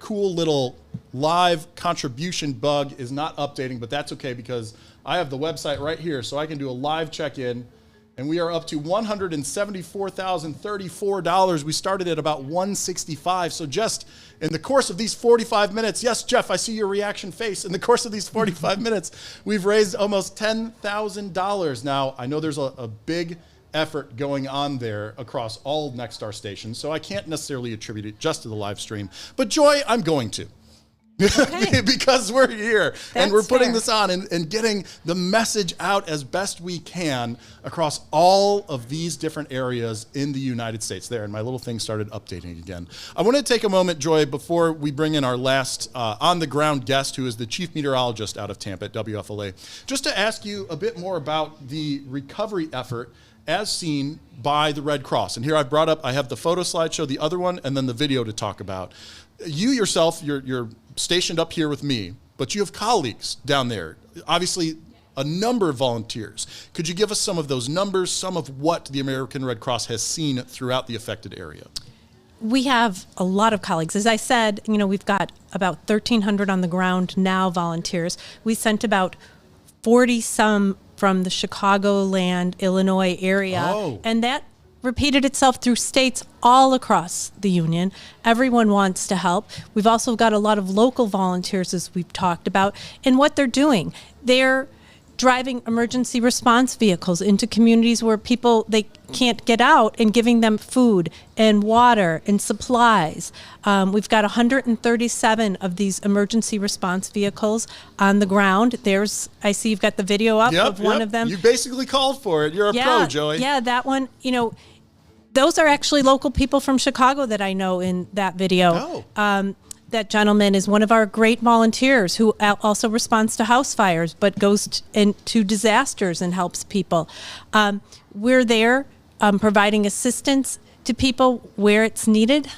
cool little live contribution bug is not updating, but that's okay because I have the website right here so I can do a live check-in. And we are up to $174,034. We started at about $165. So just in the course of these 45 minutes, yes, Jeff, I see your reaction face. In the course of these 45 minutes, we've raised almost $10,000. Now, I know there's a big effort going on there across all Nexstar stations, so I can't necessarily attribute it just to the live stream. But Joy, I'm going to. Okay. Because we're here and we're putting this on and getting the message out as best we can across all of these different areas in the United States there. And my little thing started updating again. I want to take a moment, Joy, before we bring in our last on-the-ground guest, who is the chief meteorologist out of Tampa at WFLA, just to ask you a bit more about the recovery effort as seen by the Red Cross. And here I have the photo slideshow, the other one, and then the video to talk about. You yourself, you're stationed up here with me, but you have colleagues down there, obviously a number of volunteers. Could you give us some of those numbers, some of what the American Red Cross has seen throughout the affected area? We have a lot of colleagues. As I said, we've got about 1,300 on the ground now, volunteers. We sent about 40 some from the Chicagoland, Illinois area, and that repeated itself through states all across the union. Everyone wants to help. We've also got a lot of local volunteers, as we've talked about, and what they're doing. They're driving emergency response vehicles into communities where they can't get out and giving them food and water and supplies. We've got 137 of these emergency response vehicles on the ground. I see you've got the video up of one of them. You basically called for it. You're a pro, Joey. Yeah, that one, those are actually local people from Chicago that I know in that video. That gentleman is one of our great volunteers who also responds to house fires, but goes into disasters and helps people. We're there providing assistance to people where it's needed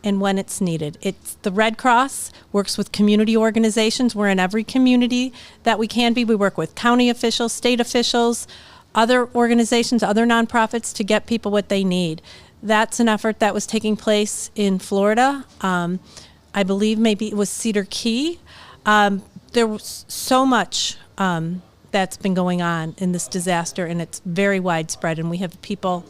and when it's needed. It's the Red Cross works with community organizations. We're in every community that we can be. We work with county officials, state officials, other organizations, other nonprofits to get people what they need. That's an effort that was taking place in Florida. I believe maybe it was Cedar Key. There was so much that's been going on in this disaster, and it's very widespread, and we have people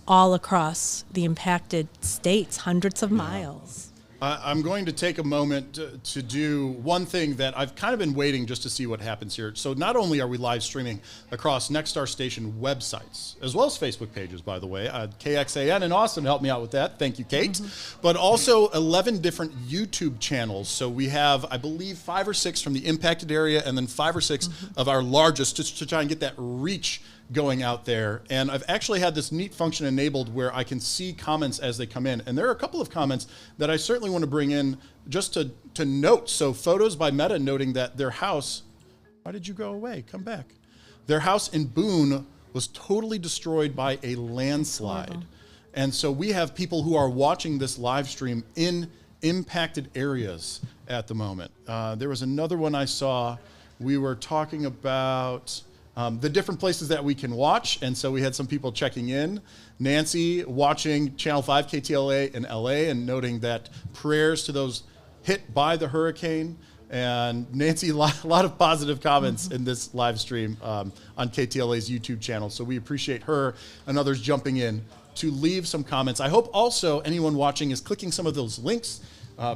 all across the impacted states, hundreds of miles. I'm going to take a moment to do one thing that I've kind of been waiting just to see what happens here. So not only are we live streaming across Nexstar station websites, as well as Facebook pages, by the way. KXAN in Austin helped me out with that. Thank you, Kate. Mm-hmm. But also 11 different YouTube channels. So we have, I believe, 5 or 6 from the impacted area and then 5 or 6 of our largest just to try and get that reach going out there. And I've actually had this neat function enabled where I can see comments as they come in. And there are a couple of comments that I certainly want to bring in just to note. So Photos by Meta noting that their house, why did you go away? Come back. Their house in Boone was totally destroyed by a landslide. And so we have people who are watching this live stream in impacted areas at the moment. There was another one I saw. We were talking about the different places that we can watch. And so we had some people checking in. Nancy watching Channel 5 KTLA in LA and noting that prayers to those hit by the hurricane. And Nancy, a lot of positive comments in this live stream on KTLA's YouTube channel. So we appreciate her and others jumping in to leave some comments. I hope also anyone watching is clicking some of those links,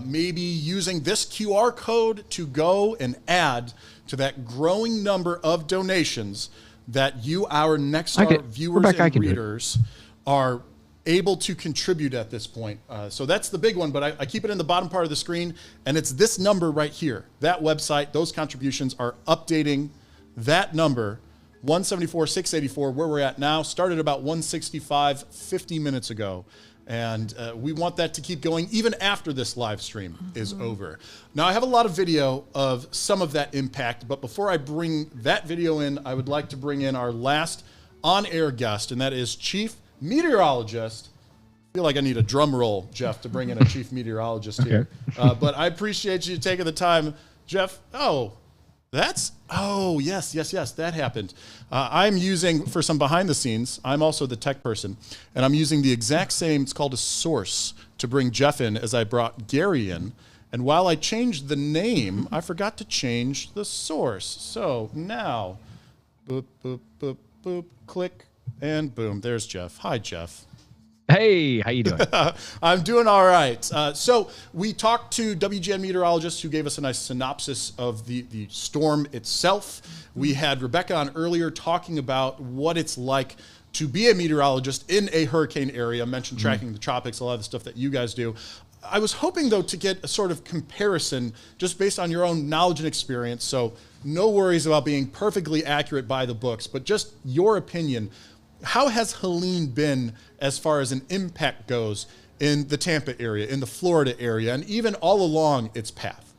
maybe using this QR code to go and add to that growing number of donations that you, our Next Star viewers and readers, are able to contribute at this point. So that's the big one, but I keep it in the bottom part of the screen, and it's this number right here. That website, those contributions are updating that number, 174,684, where we're at now, started about 165 50 minutes ago. And we want that to keep going even after this live stream is over. Now, I have a lot of video of some of that impact, but before I bring that video in, I would like to bring in our last on-air guest, and that is Chief Meteorologist. I feel like I need a drum roll, Jeff, to bring in a Chief Meteorologist here. But I appreciate you taking the time. Jeff, yes, that happened. I'm using, for some behind the scenes, I'm also the tech person, and I'm using the exact same, it's called a source, to bring Jeff in as I brought Gary in. And while I changed the name, I forgot to change the source. So now, boop, boop, boop, boop, click, and boom, there's Jeff. Hi, Jeff. Hey, how you doing? I'm doing all right. So we talked to WGN meteorologists who gave us a nice synopsis of the storm itself. We had Rebecca on earlier talking about what it's like to be a meteorologist in a hurricane area. I mentioned tracking the tropics, a lot of the stuff that you guys do. I was hoping, though, to get a sort of comparison just based on your own knowledge and experience. So no worries about being perfectly accurate by the books, but just your opinion. How has Helene been as far as an impact goes in the Tampa area, in the Florida area, and even all along its path?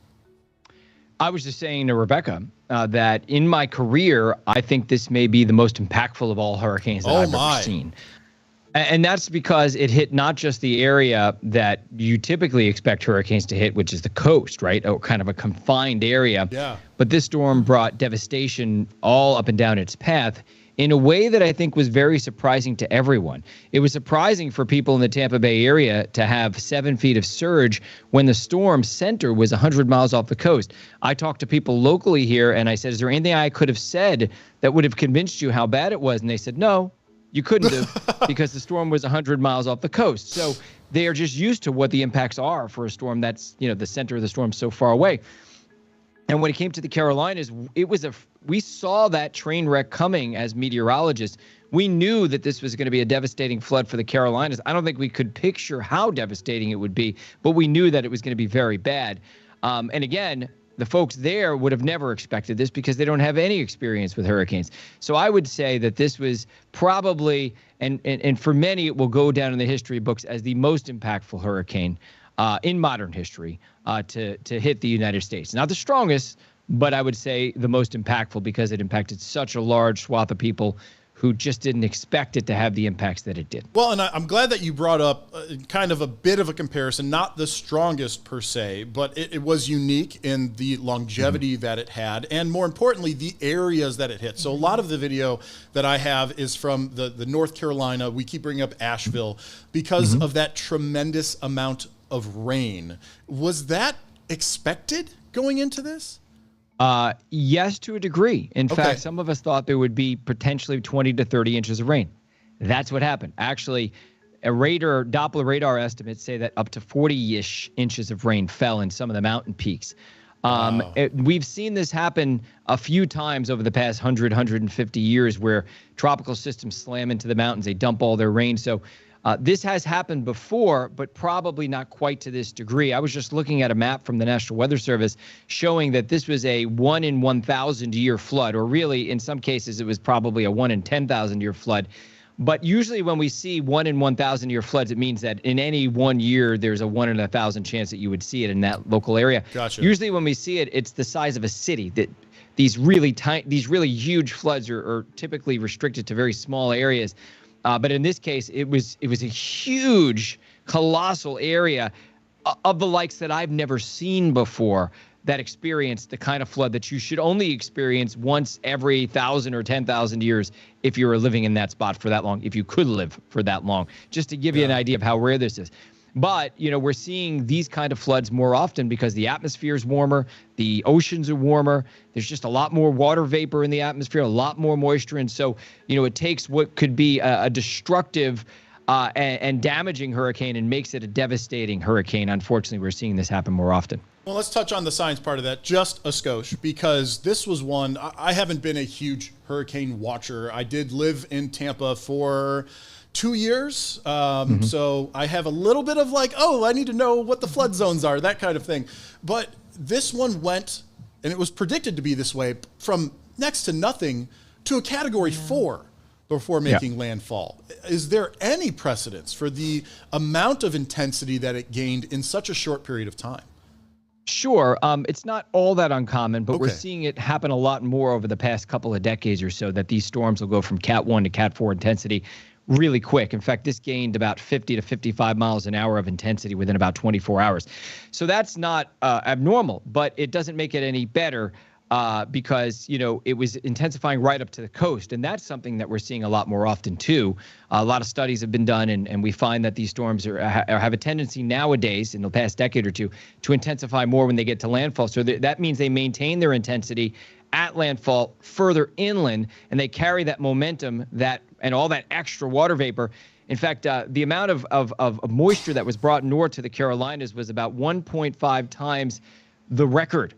I was just saying to Rebecca that in my career, I think this may be the most impactful of all hurricanes that I've ever seen. And that's because it hit not just the area that you typically expect hurricanes to hit, which is the coast, right? Or kind of a confined area. Yeah. But this storm brought devastation all up and down its path in a way that I think was very surprising to everyone. It was surprising for people in the Tampa Bay area to have 7 feet of surge when the storm center was 100 miles off the coast. I talked to people locally here, and I said, is there anything I could have said that would have convinced you how bad it was? And they said, no, you couldn't have, because the storm was 100 miles off the coast. So they are just used to what the impacts are for a storm that's, the center of the storm so far away. And when it came to the Carolinas, we saw that train wreck coming as meteorologists. We knew that this was going to be a devastating flood for the Carolinas. I don't think we could picture how devastating it would be, but we knew that it was going to be very bad. And again, the folks there would have never expected this because they don't have any experience with hurricanes. So I would say that this was probably, and for many, it will go down in the history books as the most impactful hurricane in modern history to hit the United States. Not the strongest, but I would say the most impactful because it impacted such a large swath of people who just didn't expect it to have the impacts that it did. Well, and I'm glad that you brought up kind of a bit of a comparison, not the strongest per se, but it was unique in the longevity that it had, and more importantly, the areas that it hit. So a lot of the video that I have is from the North Carolina. We keep bringing up Asheville because of that tremendous amount of rain. Was that expected going into this? Yes, to a degree. In fact, some of us thought there would be potentially 20 to 30 inches of rain. That's what happened. Actually, Doppler radar estimates say that up to 40-ish inches of rain fell in some of the mountain peaks. We've seen this happen a few times over the past 100, 150 years where tropical systems slam into the mountains. They dump all their rain. So this has happened before, but probably not quite to this degree. I was just looking at a map from the National Weather Service showing that this was a 1 in 1,000 year flood, or really, in some cases, it was probably a 1 in 10,000 year flood. But usually when we see 1 in 1,000 year floods, it means that in any 1 year, there's a 1 in 1,000 chance that you would see it in that local area. Gotcha. Usually when we see it, it's the size of a city. That these really huge floods are typically restricted to very small areas. But in this case, it was a huge, colossal area of the likes that I've never seen before that experienced the kind of flood that you should only experience once every 1,000 or 10,000 years if you were living in that spot for that long, if you could live for that long, just to give you an idea of how rare this is. But, we're seeing these kind of floods more often because the atmosphere is warmer, the oceans are warmer, there's just a lot more water vapor in the atmosphere, a lot more moisture. And so, it takes what could be a destructive and damaging hurricane and makes it a devastating hurricane. Unfortunately, we're seeing this happen more often. Well, let's touch on the science part of that just a skosh, because this was one. I haven't been a huge hurricane watcher. I did live in Tampa for 2 years. So I have a little bit of like, oh, I need to know what the flood zones are, that kind of thing. But this one went, and it was predicted to be this way, from next to nothing to a category 4 before making landfall. Is there any precedence for the amount of intensity that it gained in such a short period of time? Sure. It's not all that uncommon, but we're seeing it happen a lot more over the past couple of decades or so, that these storms will go from Cat 1 to Cat 4 intensity really quick. In fact, this gained about 50 to 55 miles an hour of intensity within about 24 hours. So that's not abnormal, but it doesn't make it any better because, you know, it was intensifying right up to the coast. And that's something that we're seeing a lot more often, too. A lot of studies have been done, and we find that these storms have a tendency nowadays, in the past decade or two, to intensify more when they get to landfall. So that means they maintain their intensity at landfall further inland, and they carry that momentum and all that extra water vapor. In fact, the amount of moisture that was brought north to the Carolinas was about 1.5 times the record.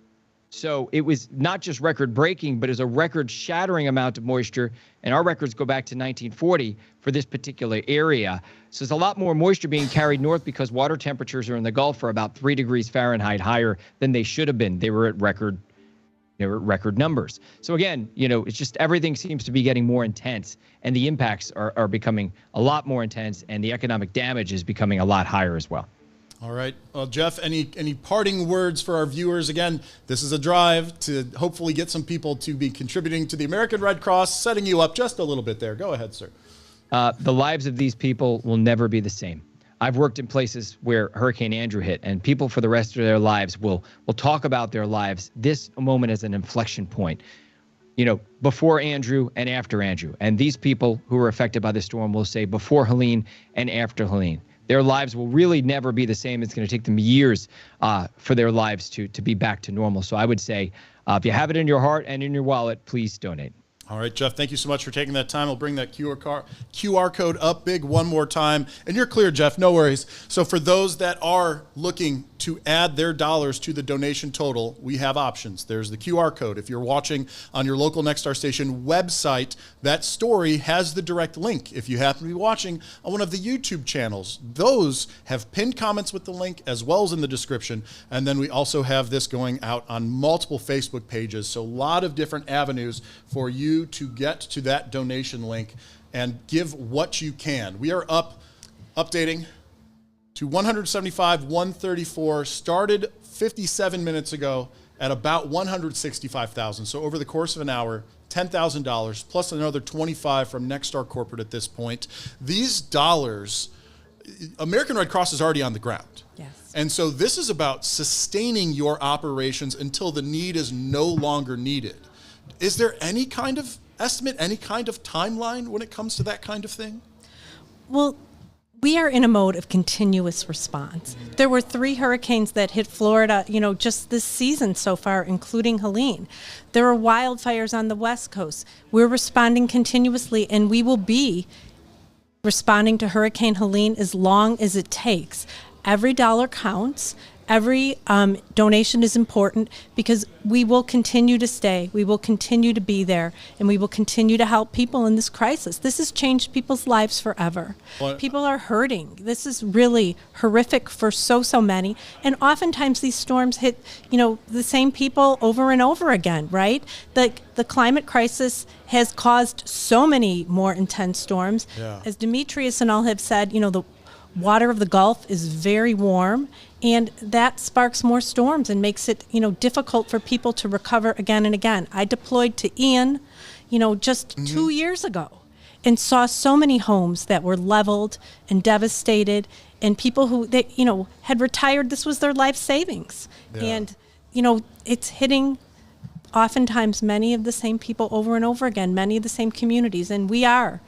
So it was not just record-breaking, but it was a record-shattering amount of moisture, and our records go back to 1940 for this particular area. So there's a lot more moisture being carried north because water temperatures are in the Gulf are about 3 degrees Fahrenheit higher than they should have been. They were at record numbers. So again, you know, it's just everything seems to be getting more intense, and the impacts are becoming a lot more intense, and the economic damage is becoming a lot higher as well. All right. Well, Jeff, any parting words for our viewers? Again, this is a drive to hopefully get some people to be contributing to the American Red Cross, setting you up just a little bit there. Go ahead, sir. The lives of these people will never be the same. I've worked in places where Hurricane Andrew hit, and people for the rest of their lives will talk about their lives. This moment is an inflection point, you know, before Andrew and after Andrew. And these people who were affected by the storm will say before Helene and after Helene. Their lives will really never be the same. It's going to take them years for their lives to be back to normal. So I would say, if you have it in your heart and in your wallet, please donate. All right, Jeff, thank you so much for taking that time. I'll bring that QR code up big one more time. And you're clear, Jeff, no worries. So for those that are looking to add their dollars to the donation total, we have options. There's the QR code. If you're watching on your local Next Star Station website, that story has the direct link. If you happen to be watching on one of the YouTube channels, those have pinned comments with the link as well as in the description. And then we also have this going out on multiple Facebook pages. So a lot of different avenues for you to get to that donation link and give what you can. We are updating to 175, 134, started 57 minutes ago at about 165,000. So over the course of an hour, $10,000 plus another 25 from Next Star Corporate at this point. These dollars, American Red Cross is already on the ground. Yes. And so this is about sustaining your operations until the need is no longer needed. Is there any kind of estimate, any kind of timeline when it comes to that kind of thing? Well, we are in a mode of continuous response. There were 3 hurricanes that hit Florida, you know, just this season so far, including Helene. There are wildfires on the West Coast. We're responding continuously, and we will be responding to Hurricane Helene as long as it takes. Every dollar counts. Every donation is important because we will continue to stay, we will continue to be there, and we will continue to help people in this crisis. This has changed people's lives forever. People are hurting. This is really horrific for so many. And oftentimes these storms hit, you know, the same people over and over again, right? The climate crisis has caused so many more intense storms. Yeah. As Demetrius and all have said, you know, the water of the Gulf is very warm, and that sparks more storms and makes it, you know, difficult for people to recover again and again. I deployed to Ian, you know, just 2 years ago, and saw so many homes that were leveled and devastated, and people who, you know, had retired. This was their life savings. Yeah. And, you know, it's hitting oftentimes many of the same people over and over again, many of the same communities, and we are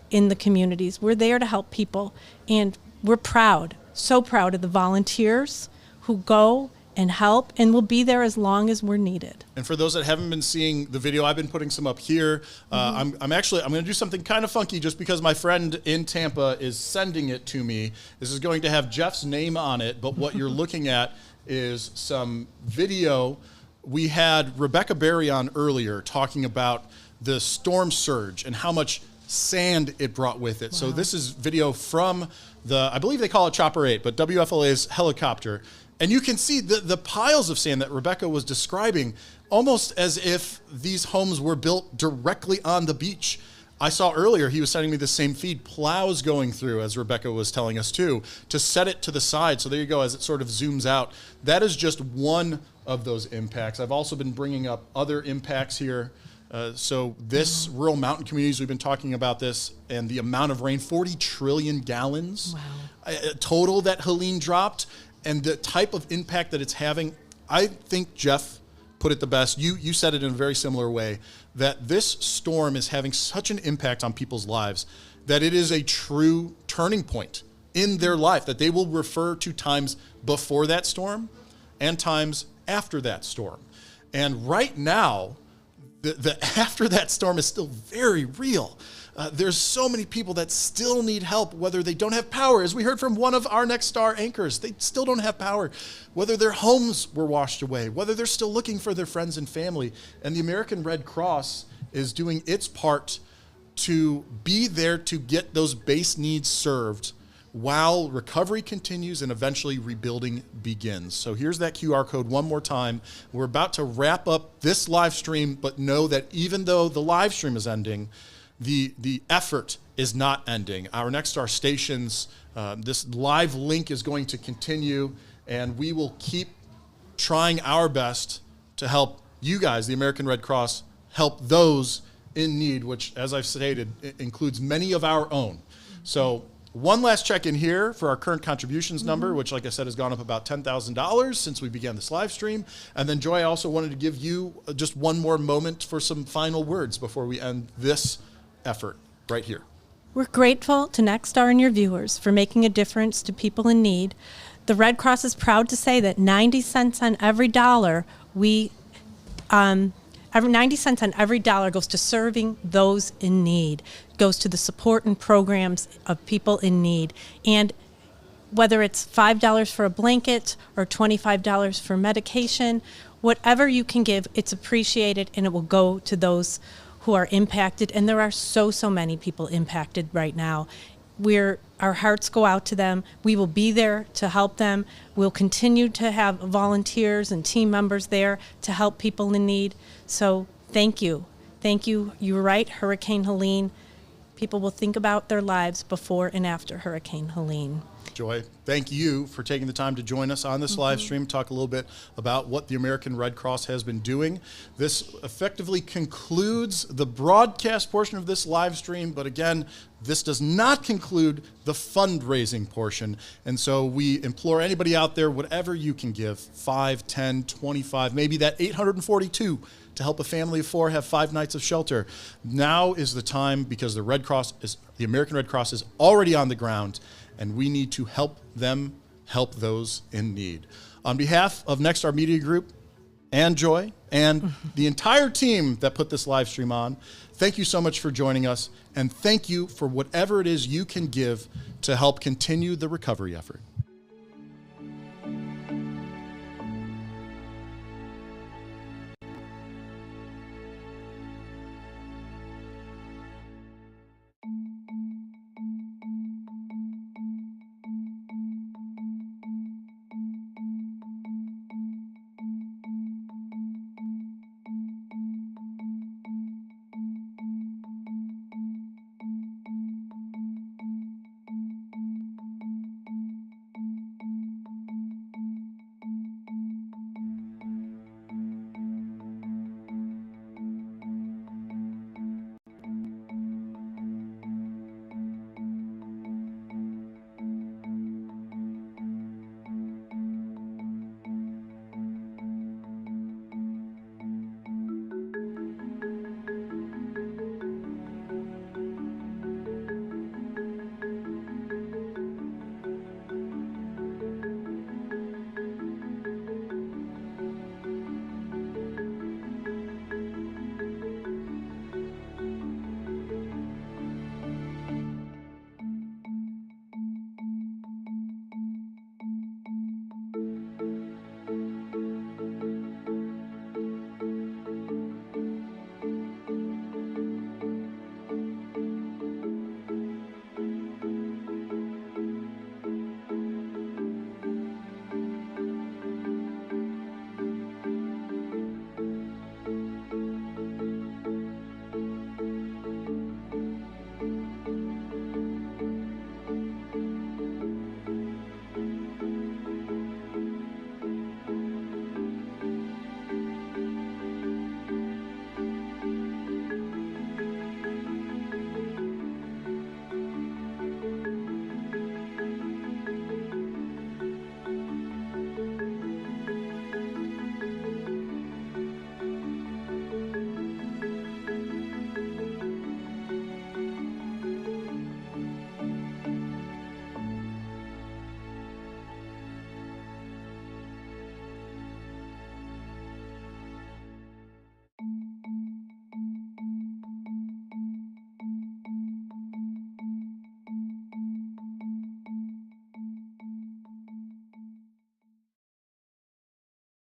in the communities. We're there to help people, and we're proud, so proud of the volunteers who go and help, and we'll be there as long as we're needed. And for those that haven't been seeing the video, I've been putting some up here. I'm going to do something kind of funky just because my friend in Tampa is sending it to me. This is going to have Jeff's name on it, but what you're looking at is some video. We had Rebecca Berry on earlier talking about the storm surge and how much sand it brought with it. Wow. So this is video from I believe they call it Chopper 8, but WFLA's helicopter. And you can see the piles of sand that Rebecca was describing, almost as if these homes were built directly on the beach. I saw earlier, he was sending me the same feed, plows going through, as Rebecca was telling us too, to set it to the side. So there you go, as it sort of zooms out. That is just one of those impacts. I've also been bringing up other impacts here. So this rural mountain communities, we've been talking about this, and the amount of rain, 40 trillion gallons total that Helene dropped. And the type of impact that it's having, I think Jeff put it the best. You said it in a very similar way, that this storm is having such an impact on people's lives that it is a true turning point in their life, that they will refer to times before that storm and times after that storm. And right now, the after that storm is still very real. There's so many people that still need help, whether they don't have power. As we heard from one of our Next Star anchors, they still don't have power, whether their homes were washed away, whether they're still looking for their friends and family. And the American Red Cross is doing its part to be there to get those base needs served while recovery continues and eventually rebuilding begins. So here's that QR code one more time. We're about to wrap up this live stream, but know that even though the live stream is ending, the effort is not ending. Our Next Star stations, this live link is going to continue, and we will keep trying our best to help you guys, the American Red Cross, help those in need, which, as I've stated, includes many of our own. So one last check-in here for our current contributions number, which, like I said, has gone up about $10,000 since we began this live stream. And then, Joy, I also wanted to give you just one more moment for some final words before we end this effort right here. We're grateful to Next Star and your viewers for making a difference to people in need. The Red Cross is proud to say that 90 cents on every dollar 90 cents on every dollar goes to serving those in need, goes to the support and programs of people in need. And whether it's $5 for a blanket or $25 for medication, whatever you can give, it's appreciated, and it will go to those who are impacted. And there are so many people impacted right now. Our hearts go out to them. We will be there to help them. We'll continue to have volunteers and team members there to help people in need. So thank you. Thank you. You were right, Hurricane Helene. People will think about their lives before and after Hurricane Helene. Joy, thank you for taking the time to join us on this live stream, talk a little bit about what the American Red Cross has been doing. This effectively concludes the broadcast portion of this live stream, but again, this does not conclude the fundraising portion. And so we implore anybody out there, whatever you can give, 5, 10, 25, maybe that 842 to help a family of 4 have 5 nights of shelter. Now is the time, because the American Red Cross is already on the ground, and we need to help them help those in need. On behalf of Next Star Media Group and Joy and the entire team that put this live stream on, thank you so much for joining us, and thank you for whatever it is you can give to help continue the recovery effort.